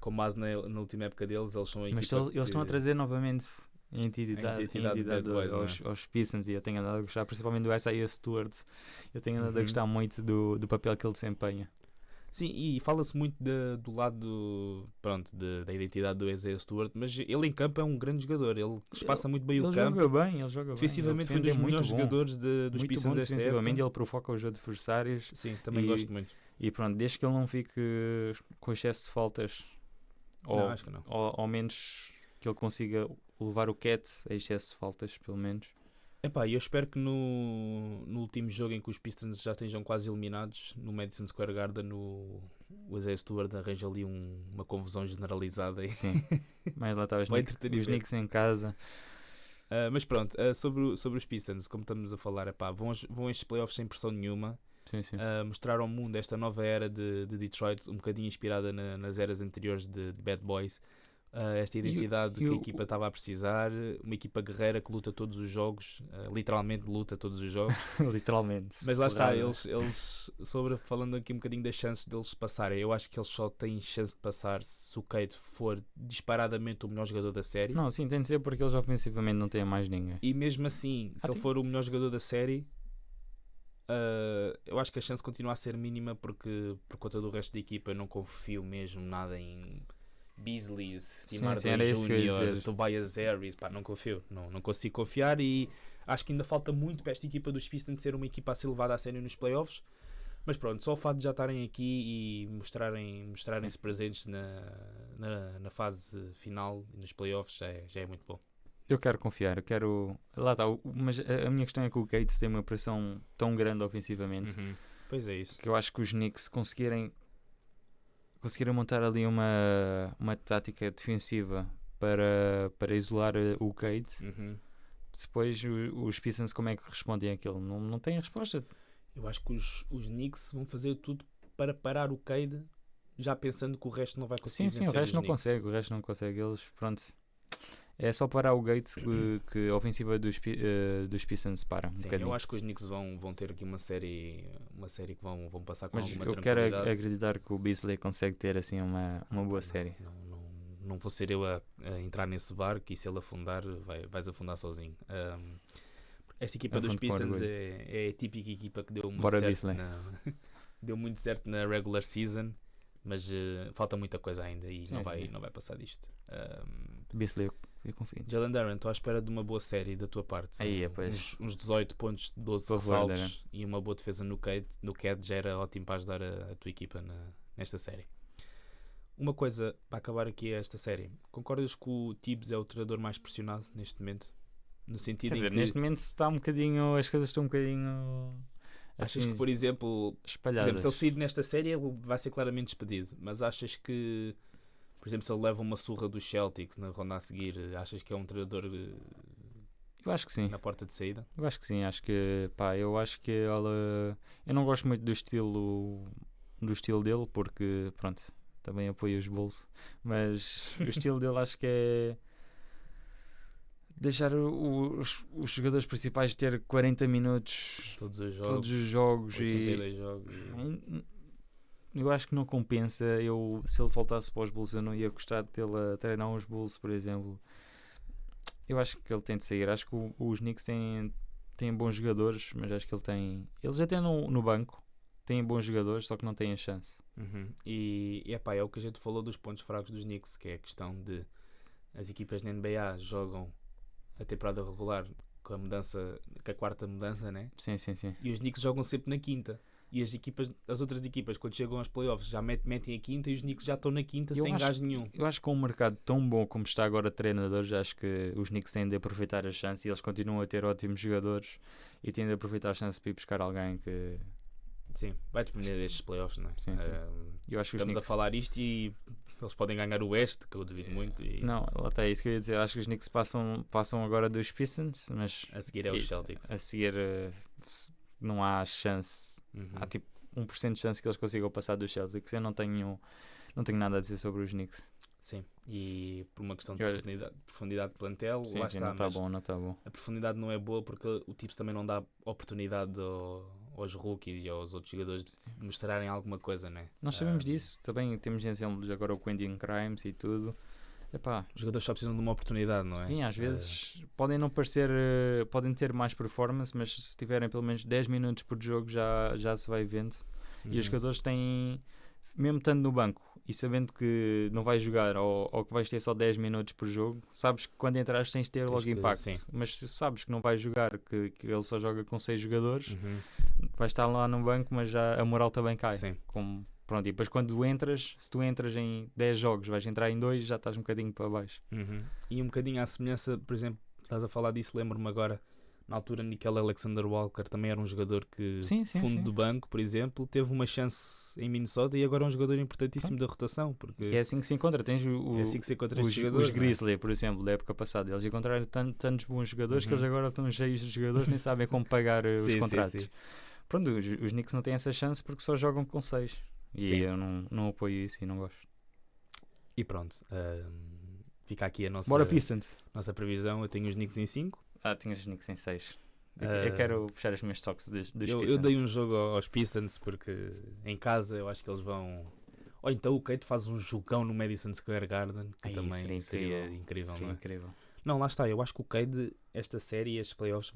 Com base na última época deles, eles são a Mas equipa. eles estão a trazer novamente a A entidade identidade Bad Boys, aos Pistons, e eu tenho andado a gostar principalmente do Isaiah Stewart. Eu tenho andado a Uhum. gostar muito do papel que ele desempenha. Sim, e fala-se muito do lado da identidade do Isaiah Stewart, mas ele em campo é um grande jogador. Ele espaça muito bem o Ele campo. joga bem, ele joga bem. Defensivamente foi um Ele dos defende melhores muito bom. jogadores dos Muito Pistons bom desta defensivamente, época. ele provoca os adversários. Sim, também E- gosto muito. E pronto, desde que ele não fique com excesso de faltas, Não, ou acho que não. ao menos que ele consiga levar o Cat a excesso de faltas, pelo menos. Epá, eu espero que no último jogo em que os Pistons já estejam quase eliminados, no Madison Square Garden, o Isaiah Stewart arranja ali uma confusão generalizada. Sim, mas lá está os Vai Knicks, entretenimento. os Knicks em casa. Mas pronto, sobre os Pistons, como estamos a falar, epá, vão estes playoffs sem pressão nenhuma. Sim, sim. Mostrar ao mundo esta nova era de Detroit, um bocadinho inspirada nas eras anteriores de Bad Boys. Esta identidade que a equipa estava a precisar, uma equipa guerreira que luta todos os jogos, literalmente luta todos os jogos. Literalmente. Mas lá está, Porrada. eles falando aqui um bocadinho das chances deles passarem, eu acho que eles só têm chance de passar se o Cade for disparadamente o melhor jogador da série. Não, sim, tem de ser porque eles ofensivamente não têm mais ninguém. E mesmo assim, se ele tem- for o melhor jogador da série, eu acho que a chance continua a ser mínima porque por conta do resto da equipa eu não confio mesmo nada em Beasley, Sim, Timar sim, era isso que eu ia Jr., dizer. Tobias Harris, pá, não confio, não consigo confiar e acho que ainda falta muito para esta equipa dos Pistons ser uma equipa a ser levada a sério nos playoffs. Mas pronto, só o fato de já estarem aqui e mostrarem-se presentes na fase final e nos playoffs já é muito bom. Eu quero confiar, eu quero. Lá está, mas a minha questão é que o Gates tem uma pressão tão grande ofensivamente Pois é isso. que eu acho que os Knicks conseguirem montar ali uma tática defensiva para isolar o Gates. Depois os Pistons como é que respondem àquilo? Não têm resposta. Eu acho que os Knicks vão fazer tudo para parar o Cade, já pensando que o resto não vai conseguir Sim, o vencer resto os não Knicks. consegue, Eles, pronto. É só parar o Gates que a ofensiva dos Pistons para um Sim, bocadinho. eu acho que os Knicks vão ter aqui uma série que vão passar com Mas alguma eu quero tranquilidade. acreditar que o Beasley consegue ter assim uma boa série. Não vou ser eu a entrar nesse barco e se ele afundar, vais afundar sozinho. Esta equipa dos Afundo com Pistons orgulho. é a típica equipa que deu muito Bora, certo Beasley. deu muito certo na regular season, mas falta muita coisa ainda e Sim, não sim. vai passar disto. Beasley, eu confio. Jalen Duren, estou à espera de uma boa série da tua parte. Aí, pois. Uns 18 pontos, 12 Por favor, Duren. ressaltos e uma boa defesa no CAD já era ótimo para ajudar a tua equipa nesta série. Uma coisa para acabar aqui esta série. Concordas que o Tibbs é o treinador mais pressionado neste momento? No sentido Quer em dizer, que neste momento está um bocadinho, as coisas estão um bocadinho achas assim que, por exemplo, espalhadas. se ele sair nesta série, ele vai ser claramente despedido. Mas achas que, por exemplo, se ele leva uma surra dos Celtics na ronda a seguir, achas que é um treinador Eu acho que sim. na porta de saída? Eu acho que sim, eu acho que ela. Eu não gosto muito do estilo dele, porque pronto, também apoio os Bulls, mas o estilo dele acho que é deixar os jogadores principais ter 40 minutos Todos os jogos, todos os jogos 82 jogos. eu acho que não compensa. Se ele voltasse para os Bulls eu não ia gostar de tê-lo a treinar os Bulls, por exemplo. Eu acho que ele tem de sair. Acho que os Knicks têm bons jogadores, mas acho que eles até no banco têm bons jogadores, só que não têm a chance. E epá, é o que a gente falou dos pontos fracos dos Knicks, que é a questão de as equipas na NBA jogam a temporada regular com a quarta mudança, né? Sim. E os Knicks jogam sempre na quinta. E as outras equipas, quando chegam aos playoffs, já metem a quinta e os Knicks já estão na quinta sem gás nenhum. Eu acho que com um mercado tão bom como está agora de treinadores, acho que os Knicks têm de aproveitar a chance e eles continuam a ter ótimos jogadores e têm de aproveitar a chance para ir buscar alguém que... Sim, vai depender destes playoffs, não é? Sim. Eu acho que estamos a falar isto e eles podem ganhar o Oeste, que eu duvido muito. E... Não, lá está, é isso que eu ia dizer. Acho que os Knicks passam agora dos Pistons, mas... A seguir é os Celtics. A seguir não há chance. Há tipo 1% de chance que eles consigam passar dos Celtics. Eu não tenho nada a dizer sobre os Knicks. Sim, e por uma questão de profundidade de plantel, sim, lá está. Não está bom. A profundidade não é boa porque o Tips também não dá oportunidade aos rookies e aos outros jogadores de mostrarem alguma coisa, né? Nós sabemos disso. Também temos exemplos agora o Quentin Grimes e tudo. Epá, os jogadores só precisam de uma oportunidade, não é? Sim, às vezes podem não parecer, podem ter mais performance, mas se tiverem pelo menos 10 minutos por jogo já se vai vendo. E os jogadores têm, mesmo estando no banco e sabendo que não vais jogar ou que vais ter só 10 minutos por jogo, sabes que quando entras tens de ter logo impacto. Mas se sabes que não vais jogar, que ele só joga com 6 jogadores, vais estar lá no banco, mas já a moral também cai. Pronto, e depois quando entras, se tu entras em 10 jogos, vais entrar em 2, já estás um bocadinho para baixo. E um bocadinho à semelhança, por exemplo, estás a falar disso, lembro-me agora, na altura Nickel Alexander-Walker também era um jogador que, fundo do banco, por exemplo, teve uma chance em Minnesota e agora é um jogador importantíssimo da rotação. Porque é assim que se encontra, tens os Grizzlies, por exemplo, da época passada, eles encontraram tantos bons jogadores que eles agora estão cheios de jogadores, nem sabem como pagar os contratos. Pronto, os Knicks não têm essa chance porque só jogam com 6. E eu não apoio isso e não gosto. E pronto, fica aqui a nossa previsão. Eu tenho os Knicks em 5. Tinha os Knicks em 6. Eu quero puxar as minhas toques dos Pistons. Eu dei um jogo aos Pistons porque em casa eu acho que eles vão... Ou então o Kate faz um jogão no Madison Square Garden, que também seria incrível. Não é? Incrível. Não, lá está, eu acho que o Cade, esta série, estes playoffs,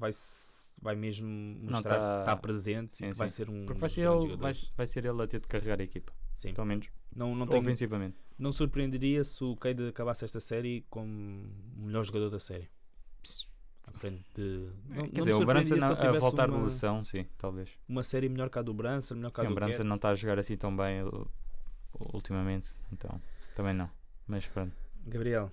vai mesmo mostrar que está presente e que vai ser um porque vai ser ele a ter de carregar a equipa. Sim. Pelo menos não ofensivamente. Não surpreenderia se o Cade acabasse esta série como o melhor jogador da série. À frente de... Quer dizer, o Brunson a voltar de lesão, sim, talvez. Uma série melhor que a do Brunson, melhor que a do o Brunson não está a jogar assim tão bem ultimamente, então também não. Mas pronto. Gabriel,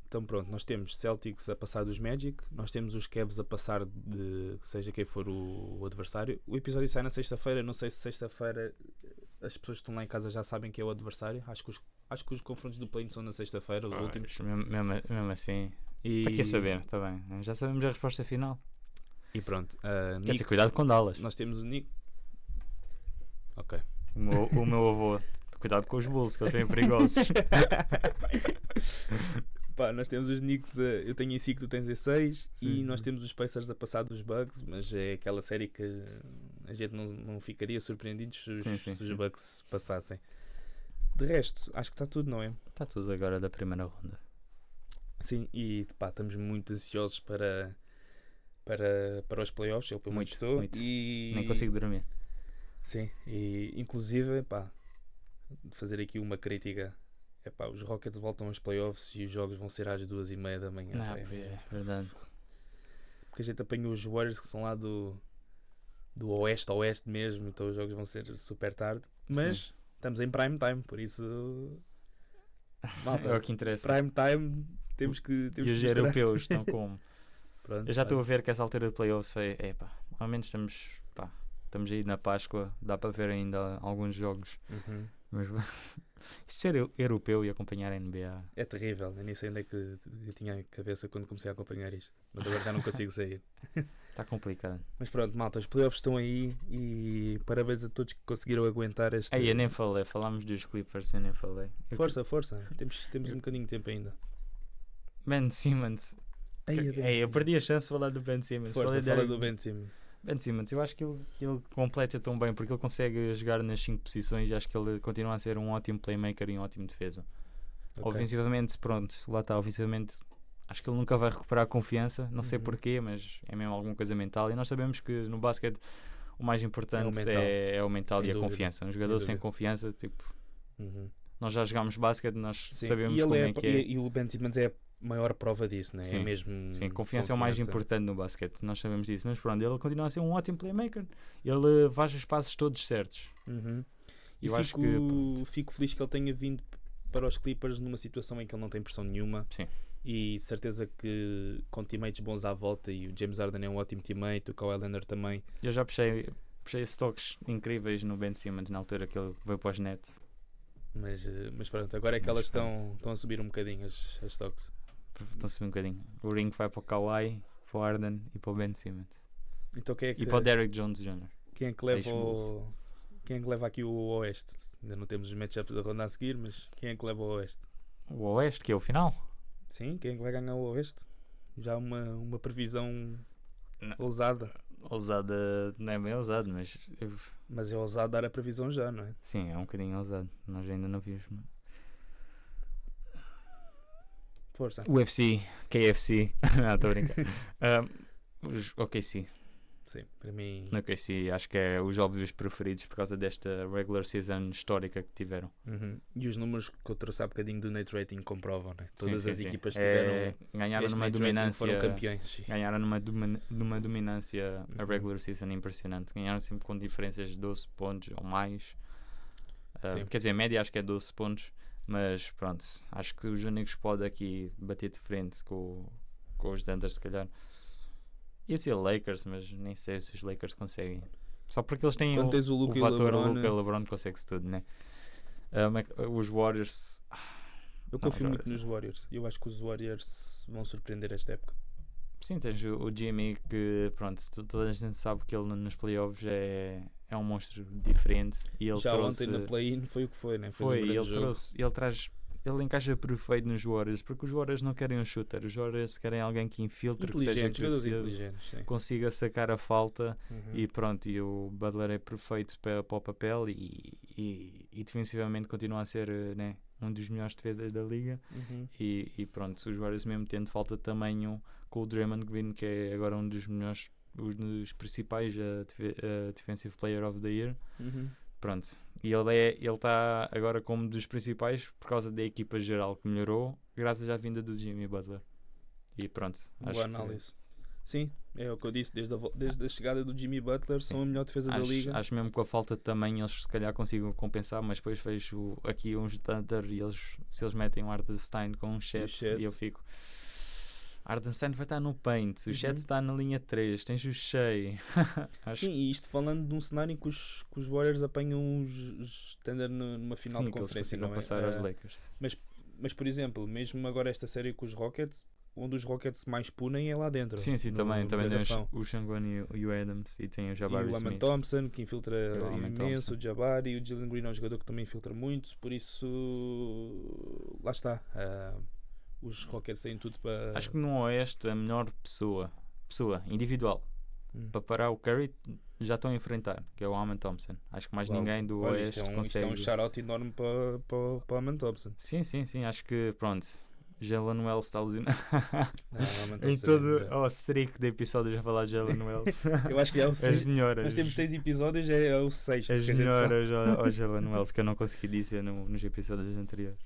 então pronto, nós temos Celtics a passar dos Magic, nós temos os Cavs a passar de seja quem for o adversário. O episódio sai na sexta-feira, não sei se sexta-feira as pessoas que estão lá em casa já sabem que é o adversário. Acho que os confrontos do play-in são na sexta-feira, os últimos. Mesmo assim, para que saber, está bem. Já sabemos a resposta final. E pronto. Quer dizer, cuidado com Dallas. Nós temos o Nick. Ok. O meu avô, cuidado com os Bulls, que eles vêm perigosos. Pá, nós temos os Knicks, eu tenho em 5, tu tens em 6 e nós temos os Pacers a passar dos Bucks, mas é aquela série que a gente não ficaria surpreendido se os Bucks passassem. De resto, acho que está tudo, não é? Está tudo agora da primeira ronda. Sim, e pá, estamos muito ansiosos para os playoffs, eu pelo menos estou. Muito. E... Nem consigo dormir. Sim, e inclusive, pá, fazer aqui uma crítica. Epá, os Rockets voltam aos playoffs e os jogos vão ser às 2h30 da manhã. É verdade. Porque a gente apanha os Warriors que são lá do oeste a oeste mesmo, então os jogos vão ser super tarde. Mas estamos em prime time, por isso... Malta, é o que interessa. Prime time temos que e os europeus estão como? Pronto, eu já estou a ver que essa altura de playoffs foi... ao menos estamos aí na Páscoa, dá para ver ainda alguns jogos. Mas ser europeu e acompanhar a NBA é terrível. Eu nem sei onde é que eu tinha a cabeça quando comecei a acompanhar isto, mas agora já não consigo sair. Está complicado. Mas pronto, malta, os playoffs estão aí e parabéns a todos que conseguiram aguentar este... eu nem falei, falámos dos Clippers, eu nem falei. Força, temos um bocadinho de tempo ainda. Ben Simmons. Eu perdi a chance de falar do Ben Simmons. Fala do Ben Simmons. Ben Simmons, eu acho que ele completa tão bem porque ele consegue jogar nas 5 posições e acho que ele continua a ser um ótimo playmaker e um ótimo defesa. Ofensivamente, pronto, lá está, ofensivamente acho que ele nunca vai recuperar a confiança, não sei Uhum. porquê, mas é mesmo alguma coisa mental. E nós sabemos que no basquete o mais importante mental. é o mental Sem e a dúvida. confiança. Um Sem jogador sem dúvida. confiança, tipo, Uhum. nós já jogámos basquete, nós Sim. sabemos E ele como é que é. E o Ben Simmons é a maior prova disso, né? Sim. É mesmo. Sim, confiança é o mais confiança. importante no basquete, nós sabemos disso. Mas pronto, ele continua a ser um ótimo playmaker. Ele faz os passos todos certos. Uhum. E eu E acho que pronto. fico feliz que ele tenha vindo para os Clippers numa situação em que ele não tem pressão nenhuma. Sim. E certeza que com teammates bons à volta, e o James Harden é um ótimo teammate, o Kawhi Leonard também. Eu já puxei stocks incríveis no Ben Simmons na altura que ele veio para os Nets. Mas pronto, agora é que Mas elas pronto. estão a subir um bocadinho as stocks. Estão a subir um bocadinho. O ring vai para o Kawhi, para o Harden e para o Ben Simmons. Então quem é E para o Derrick Jones Jr. quem é que leva quem é que leva aqui o Oeste? Ainda não temos os matchups da ronda a seguir, mas quem é que leva o Oeste? O Oeste, que é o final. Sim, quem é que vai ganhar o Oeste? Já uma previsão Não. ousada. Ousada, não é bem ousado, mas Mas é ousado dar a previsão já, não é? sim, é um bocadinho ousado. Nós ainda não vimos. Força. UFC, KFC, não, estou a brincar. Os OKC. Sim, para mim. No OKC acho que é os óbvios preferidos por causa desta regular season histórica que tiveram. Uhum. E os números que eu trouxe há bocadinho do Net Rating comprovam, né? Sim, Todas sim, as sim. equipas tiveram. Ganharam este numa Net Rating, dominância. foram campeões. Ganharam numa dominância a Uhum. regular season impressionante. Ganharam sempre com diferenças de 12 pontos ou mais. Sim. Quer dizer, a média acho que é 12 pontos. Mas pronto, acho que os únicos que podem aqui bater de frente com os Thunder, se calhar. Ia ser Lakers, mas nem sei se os Lakers conseguem. Só porque eles têm Quando tens o Luka e o fator LeBron, Luka, LeBron consegue-se tudo, né? Os Warriors. Eu confio muito nos Warriors. Eu acho que os Warriors vão surpreender esta época. Sim, tens o Jimmy que, pronto, toda a gente sabe que ele nos playoffs é um monstro diferente. E ele Já trouxe, ontem na play-in foi o que foi, né? Fez um foi, grande ele jogo. trouxe, ele encaixa perfeito nos Warriors, porque os Warriors não querem um shooter, os Warriors querem alguém que infiltre, que seja Inteligentes, jogadores agressivo, inteligentes. Sim. consiga sacar a falta. Uhum. E pronto, e o Butler é perfeito para o papel e defensivamente continua a ser, né, um dos melhores defesas da liga. Uhum. E pronto, os Warriors mesmo tendo falta de tamanho com o Draymond Green, que é agora um dos melhores, um dos principais Defensive Player of the Year. Uhum. Pronto, e ele está agora como dos principais por causa da equipa geral que melhorou, graças à vinda do Jimmy Butler. E pronto, acho Boa análise. Sim, é o que eu disse, desde a chegada do Jimmy Butler são a melhor defesa da liga. acho mesmo que com a falta de tamanho eles se calhar consigam compensar, mas depois vejo aqui uns Thunder e se eles metem o Hardenstein com um Chet e eu fico... Hardenstein vai estar no paint, o Chet está na linha 3, tens o Shea. Sim, e isto falando de um cenário em que os Warriors apanham os Thunder numa final Sim, de que eles conferência, consigam não é? passar aos Lakers. Mas por exemplo, mesmo agora esta série com os Rockets, onde os Rockets mais punem é lá dentro. Sim, também tem garrafão. o Shangon e o Adams e tem o Jabari E o Aman Smith. Thompson, que infiltra O Aman imenso, Thompson. o Jabari, e o Jalen Green é um jogador que também infiltra muito, por isso lá está. Os Rockets têm tudo para... Acho que no Oeste a melhor pessoa individual para parar o Curry já estão a enfrentar, que é o Aman Thompson. Acho que mais ninguém do Olha, Oeste isto é consegue. um shout-out enorme para o Aman Thompson. Sim, acho que pronto. Jalen Wells está lesionado. Não, o Aman Em Thompson todo o streak de episódios a falar de Jalen Wells. eu acho que é o As 6. melhoras. Nós temos 6 episódios, é o 6. As melhoras ao Jalen Wells que eu não consegui dizer nos episódios anteriores.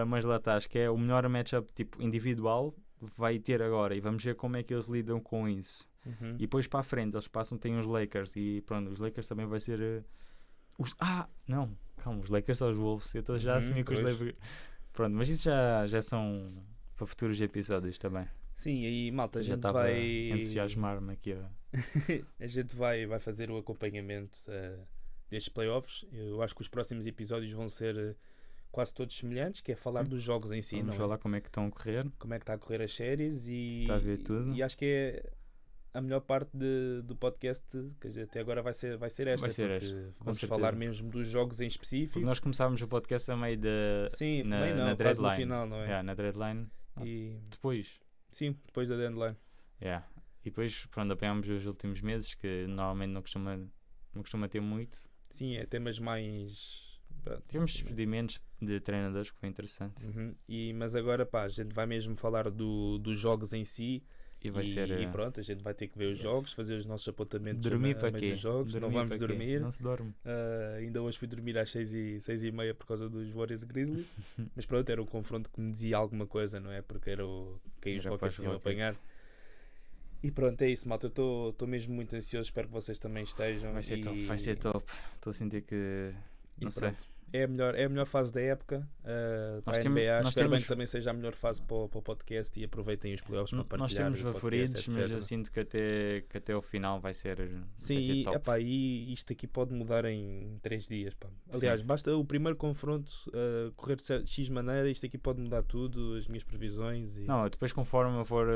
Mas lá está, acho que é o melhor matchup tipo individual vai ter agora e vamos ver como é que eles lidam com isso. Uhum. E depois para a frente eles têm os Lakers e pronto, os Lakers também vai ser não, calma, os Lakers são os Wolves, eu estou já a assumir que os Lakers, pronto, mas isso já são para futuros episódios também. Sim, aí malta, a já gente estava vai a entusiasmar-me aqui a gente vai fazer o acompanhamento destes playoffs. Eu acho que os próximos episódios vão ser quase todos semelhantes, que é falar dos jogos em si. Vamos falar como é que estão a correr, como é que está a correr as séries e, está a ver tudo. E acho que é a melhor parte do podcast, que até agora vai ser esta, porque vamos falar mesmo dos jogos em específico. Porque nós começámos o podcast a meio na deadline. No final, não é? Na deadline E depois. Sim, depois da deadline. E depois pronto, apanhámos os últimos meses, que normalmente não costuma ter muito. Sim, é temas mais Pronto. Tivemos despedimentos de treinadores que foi interessante. Mas agora, pá, a gente vai mesmo falar dos jogos em si. E vai ser. E pronto, a gente vai ter que ver os jogos, fazer os nossos apontamentos Dormir a para meio quê? dos jogos. Não Dormir vamos para quê? dormir. Não se dorme. Ainda hoje fui dormir às 6h30 por causa dos Warriors Grizzlies. Mas pronto, era um confronto que me dizia alguma coisa, não é? Porque era quem os Rockets iam apanhar. E pronto, é isso, malta. Eu estou mesmo muito ansioso. Espero que vocês também estejam. Vai ser top, vai ser top. Estou a sentir que. Não sei. É a melhor fase da época para a NBA. Espero bem que também seja a melhor fase para o podcast e aproveitem os playoffs para partilhar. Nós temos favoritos, mas eu sinto que até o final vai ser, sim, vai ser top. Epá, e isto aqui pode mudar em 3 dias. Pá. Aliás, basta o primeiro confronto correr de X maneira, isto aqui pode mudar tudo, as minhas previsões. Não, depois conforme for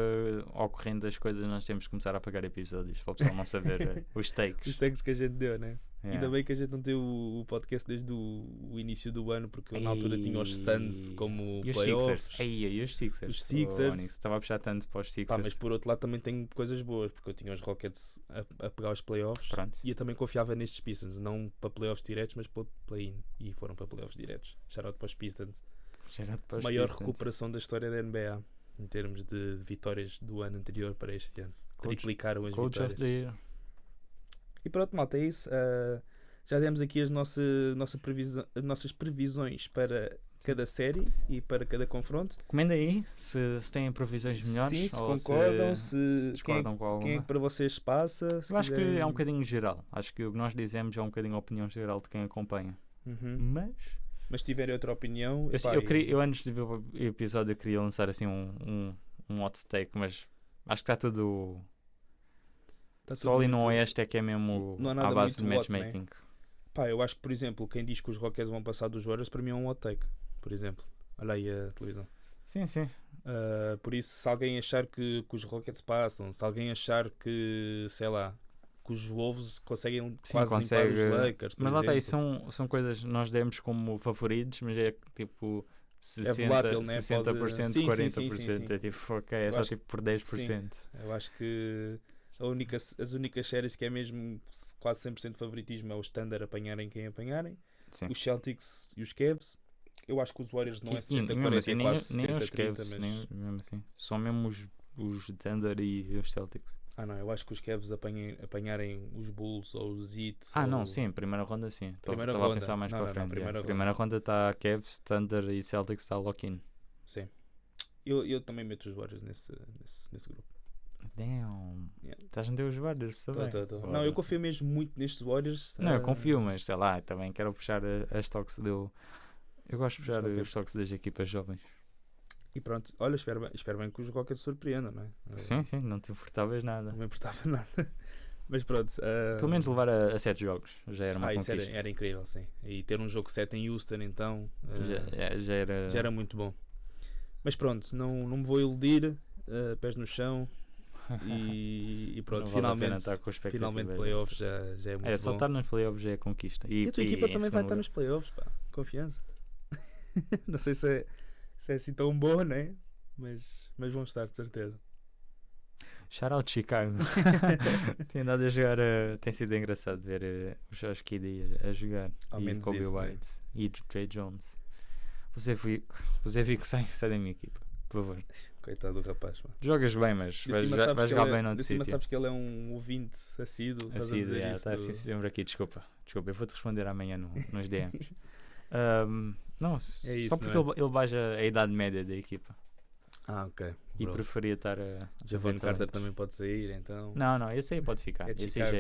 ocorrendo as coisas, nós temos que começar a apagar episódios para o pessoal não saber os takes. Os takes que a gente deu, né? Ainda bem que a gente não teve o podcast desde o início do ano, porque na altura tinha os Suns como e playoffs. E os Sixers. Os Sixers. Estava a puxar tanto para os Sixers. Pá, mas por outro lado também tenho coisas boas, porque eu tinha os Rockets a pegar os playoffs. Pronto. E eu também confiava nestes Pistons, não para playoffs diretos, mas para play-in. E foram para playoffs diretos. Shout-out para os Pistons. Maior recuperação da história da NBA em termos de vitórias do ano anterior para este ano. Triplicaram as vitórias. E pronto, malta, é isso. Já demos aqui as nossas previsões para cada série e para cada confronto. Comenta aí se têm previsões melhores. Sim, se ou concordam, se discordam com alguma. Quem é que para vocês passa. Eu acho que é um bocadinho geral. Acho que o que nós dizemos é um bocadinho a opinião geral de quem acompanha. Mas se tiverem outra opinião... Eu antes de ver o episódio eu queria lançar assim um hot take, mas acho que está tudo... Só ali no Oeste é que é mesmo à base de matchmaking. Pá, eu acho que, por exemplo, quem diz que os Rockets vão passar dos Warriors, para mim é um hot take, por exemplo. Olha aí a televisão. Sim. Por isso, se alguém achar que os Rockets passam, se alguém achar que, sei lá, que os Wolves conseguem quase limpar os Lakers, mas lá está aí, são coisas que nós demos como favoritos, mas é tipo 60%, volátil, né? 60%, Sim, 40%. sim. É tipo, ok, é só tipo por 10%. Sim. Eu acho que as únicas séries que é mesmo quase 100% favoritismo é os Thunder apanharem quem apanharem, os Celtics e os Cavs. Eu acho que os Warriors não é 60-40, assim, é quase 70-30. Nem os Cavs, mesmo assim. Só mesmo os Thunder e os Celtics. Não, eu acho que os Cavs apanharem os Bulls ou os Heat. Não, sim, primeira ronda sim. Estava a pensar mais para a frente. Primeira ronda está Cavs, Thunder e Celtics, está lock-in. Sim. Eu também meto os Warriors nesse grupo. Damn. Estás a meter os Warriors também. Tô. Não, eu confio mesmo muito nestes Warriors. Não, eu confio, mas sei lá, também quero puxar as toques eu gosto de puxar os toques das equipas jovens. E pronto, olha, espero bem que os Rockets surpreendam, não é? Sim, não te importavas nada. Não me importava nada. Mas pronto. Pelo menos levar a 7 jogos já era uma conquista. Isso era incrível, sim. E ter um jogo 7 em Houston, então, já era muito bom. Mas pronto, não me vou iludir, pés no chão. E pronto, finalmente playoffs já é muito bom. Só estar nos playoffs já é conquista. E a tua equipa também vai estar nos playoffs, pá. Confiança. Não sei se é assim tão bom, né? Mas vão estar, de certeza. Shout out Chicago. Tem andado a jogar. Tem sido engraçado ver o Josh Kidd a jogar. E Kobe White. Né? E Trey Jones. Você fica sai da minha equipa, por favor. Coitado do rapaz, pá. Jogas bem, mas vais jogar bem no outro sítio. Mas sabes que ele é um ouvinte assíduo. Está assim sempre aqui, desculpa, eu vou-te responder amanhã nos DMs. Não, é isso, só porque ele baixa a idade média da equipa. Ok. E preferia estar a Javon Carter também pode sair, então. Não, esse aí pode ficar. Esse aí já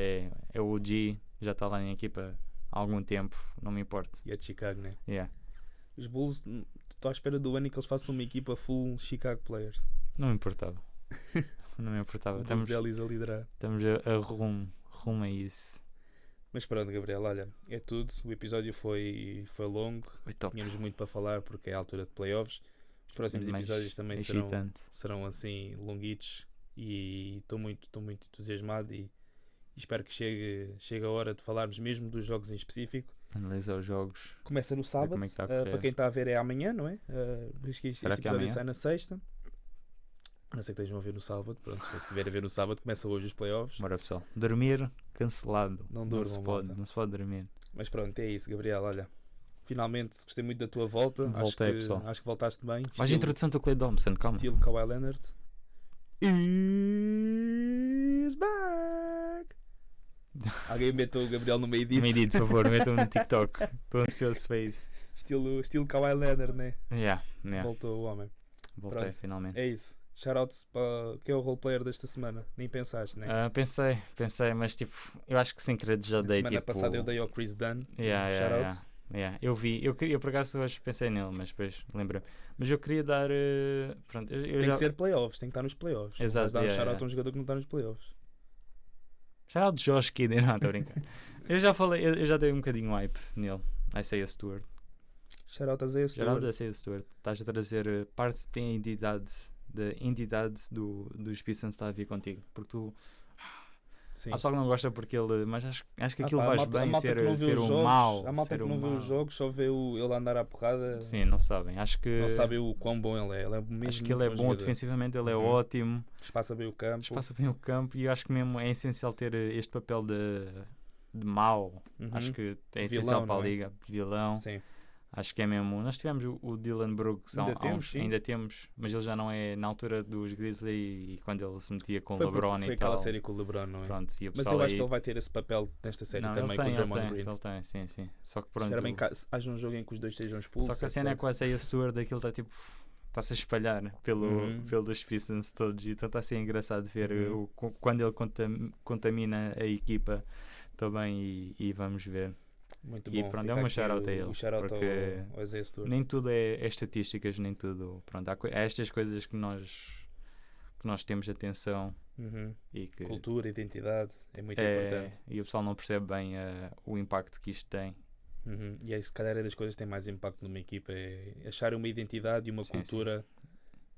é o OG, já está lá na equipa há algum tempo, não me importa. E é de Chicago, né? Yeah. Os Bulls, estou à espera do ano em que eles façam uma equipa full Chicago Players. Não me importava. Estamos a liderar. Estamos a rumo a isso. Mas pronto, Gabriel, olha, é tudo. O episódio foi longo. Tínhamos muito para falar porque é a altura de playoffs. Os próximos episódios também serão assim longuitos. E estou muito entusiasmado e espero que chegue a hora de falarmos mesmo dos jogos em específico. Analisar os jogos. Começa no sábado. Para quem está a ver é amanhã, não é? Este episódio sai na sexta. A não ser que estejam a ver no sábado. Pronto, se estiver a ver no sábado, começa hoje os playoffs. Bora pessoal. Dormir cancelado. Não se pode dormir. Não se pode dormir. Mas pronto, é isso, Gabriel. Olha, Finalmente, gostei muito da tua volta. Voltei, pessoal. Acho que voltaste bem. Mais introdução do Clay Thompson, calma. Estilo Kawhi Leonard. Is back. Alguém meteu o Gabriel no meio disso. Me edit, por favor, metam no TikTok. Estou ansioso para isso. Estilo Kawhi Leonard, né? Yeah. Voltou o homem. Voltei, Pronto. finalmente. É isso. Shoutouts para que é o roleplayer desta semana. Nem pensaste, né? Pensei, mas tipo, eu acho que sem querer já Na dei semana tipo... passada eu dei ao Chris Dunn. Yeah. Eu vi, eu por acaso hoje pensei nele, mas depois lembro. Mas eu queria dar. Pronto, eu Tem já... que ser playoffs, tem que estar nos playoffs. Exato, Não vais dar um shoutout a um jogador que não está nos playoffs. Shout out Josh Giddey, não, estou a brincar. Eu já falei, eu já dei um bocadinho hype nele. Isaiah Stewart. Shoutout a Isaiah Shout out Stewart. a Isaiah Stewart. Estás a trazer parte da entidade dos Pistons está a vir contigo. Porque tu. Sim. Há pessoal que não gosta porque ele. Mas acho que aquilo pá, faz a malta bem que não vê ser os um jogos, mau. a malta ser que um não vê mau. os jogos só vê ele andar à porrada. Sim, não sabem. Acho que. Não sabem o quão bom ele é. Ele é mesmo Acho que ele é muito bom jogador. defensivamente, ele é Uhum. ótimo. Espaça bem o campo. Espaça bem o campo e eu acho que mesmo é essencial ter este papel de mau. Uhum. Acho que é Vilão, essencial para a não é? liga. Vilão. Sim. Acho que é mesmo. Nós tivemos o Dylan Brooks Sim. ainda temos, mas ele já não é na altura dos Grizzlies e quando ele se metia com o Foi LeBron foi e aquela tal. série com o LeBron, não é? Pronto, e o Mas pessoal eu acho aí- que ele vai ter esse papel nesta série não, também com o Draymond Green. ele tem, sim. Só que pronto. Espero bem que haja um jogo em que os dois sejam expulsos. Só que a cena é etc. com a Isaiah Stewart daquilo está tipo. Está-se a espalhar pelos Pistons todos e então está a ser engraçado ver quando ele contamina a equipa também e vamos ver. Muito E bom. pronto, Fica é uma aqui shout-out a ele, O shout-out porque ao Isaiah Stewart. Nem tudo é estatísticas, nem tudo. Pronto, há estas coisas que nós temos atenção Uhum. e que Cultura, identidade, é muito importante. e o pessoal não percebe bem o impacto que isto tem. Uhum. E aí, se calhar, é das coisas que tem mais impacto numa equipa, é achar uma identidade e uma Sim, cultura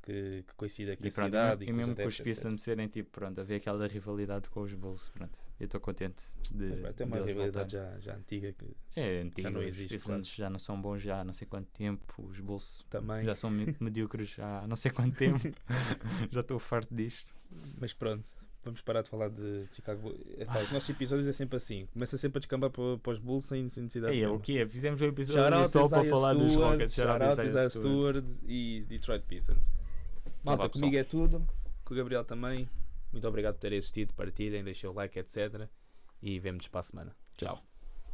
que coincida com a E pronto, cidade. e com mesmo com os adeptos, etc. Pistons serem tipo, pronto, haver aquela rivalidade com os Bulls, pronto. Eu estou contente de. Mas, pronto, é uma deles rivalidade voltarem. já antiga que É antigo, já não os existe, Pistons já não são bons já há não sei quanto tempo, os Bulls também. já são medíocres já há não sei quanto tempo. Já estou farto disto. Mas pronto, vamos parar de falar de Chicago Bulls. Epá, os nossos episódios é sempre assim. Começa sempre a descambar para os Bulls sem necessidade Ei, o nenhuma. que é? Fizemos um episódio Shout-out só para Isaiah falar dos Stewart, Rockets. shout-out Isaiah Stewart e Detroit Pistons. Malta, vá, comigo é tudo. Com o Gabriel também. Muito obrigado por terem assistido, partilhem, deixem o like, etc. E vemo-nos para a semana. Tchau.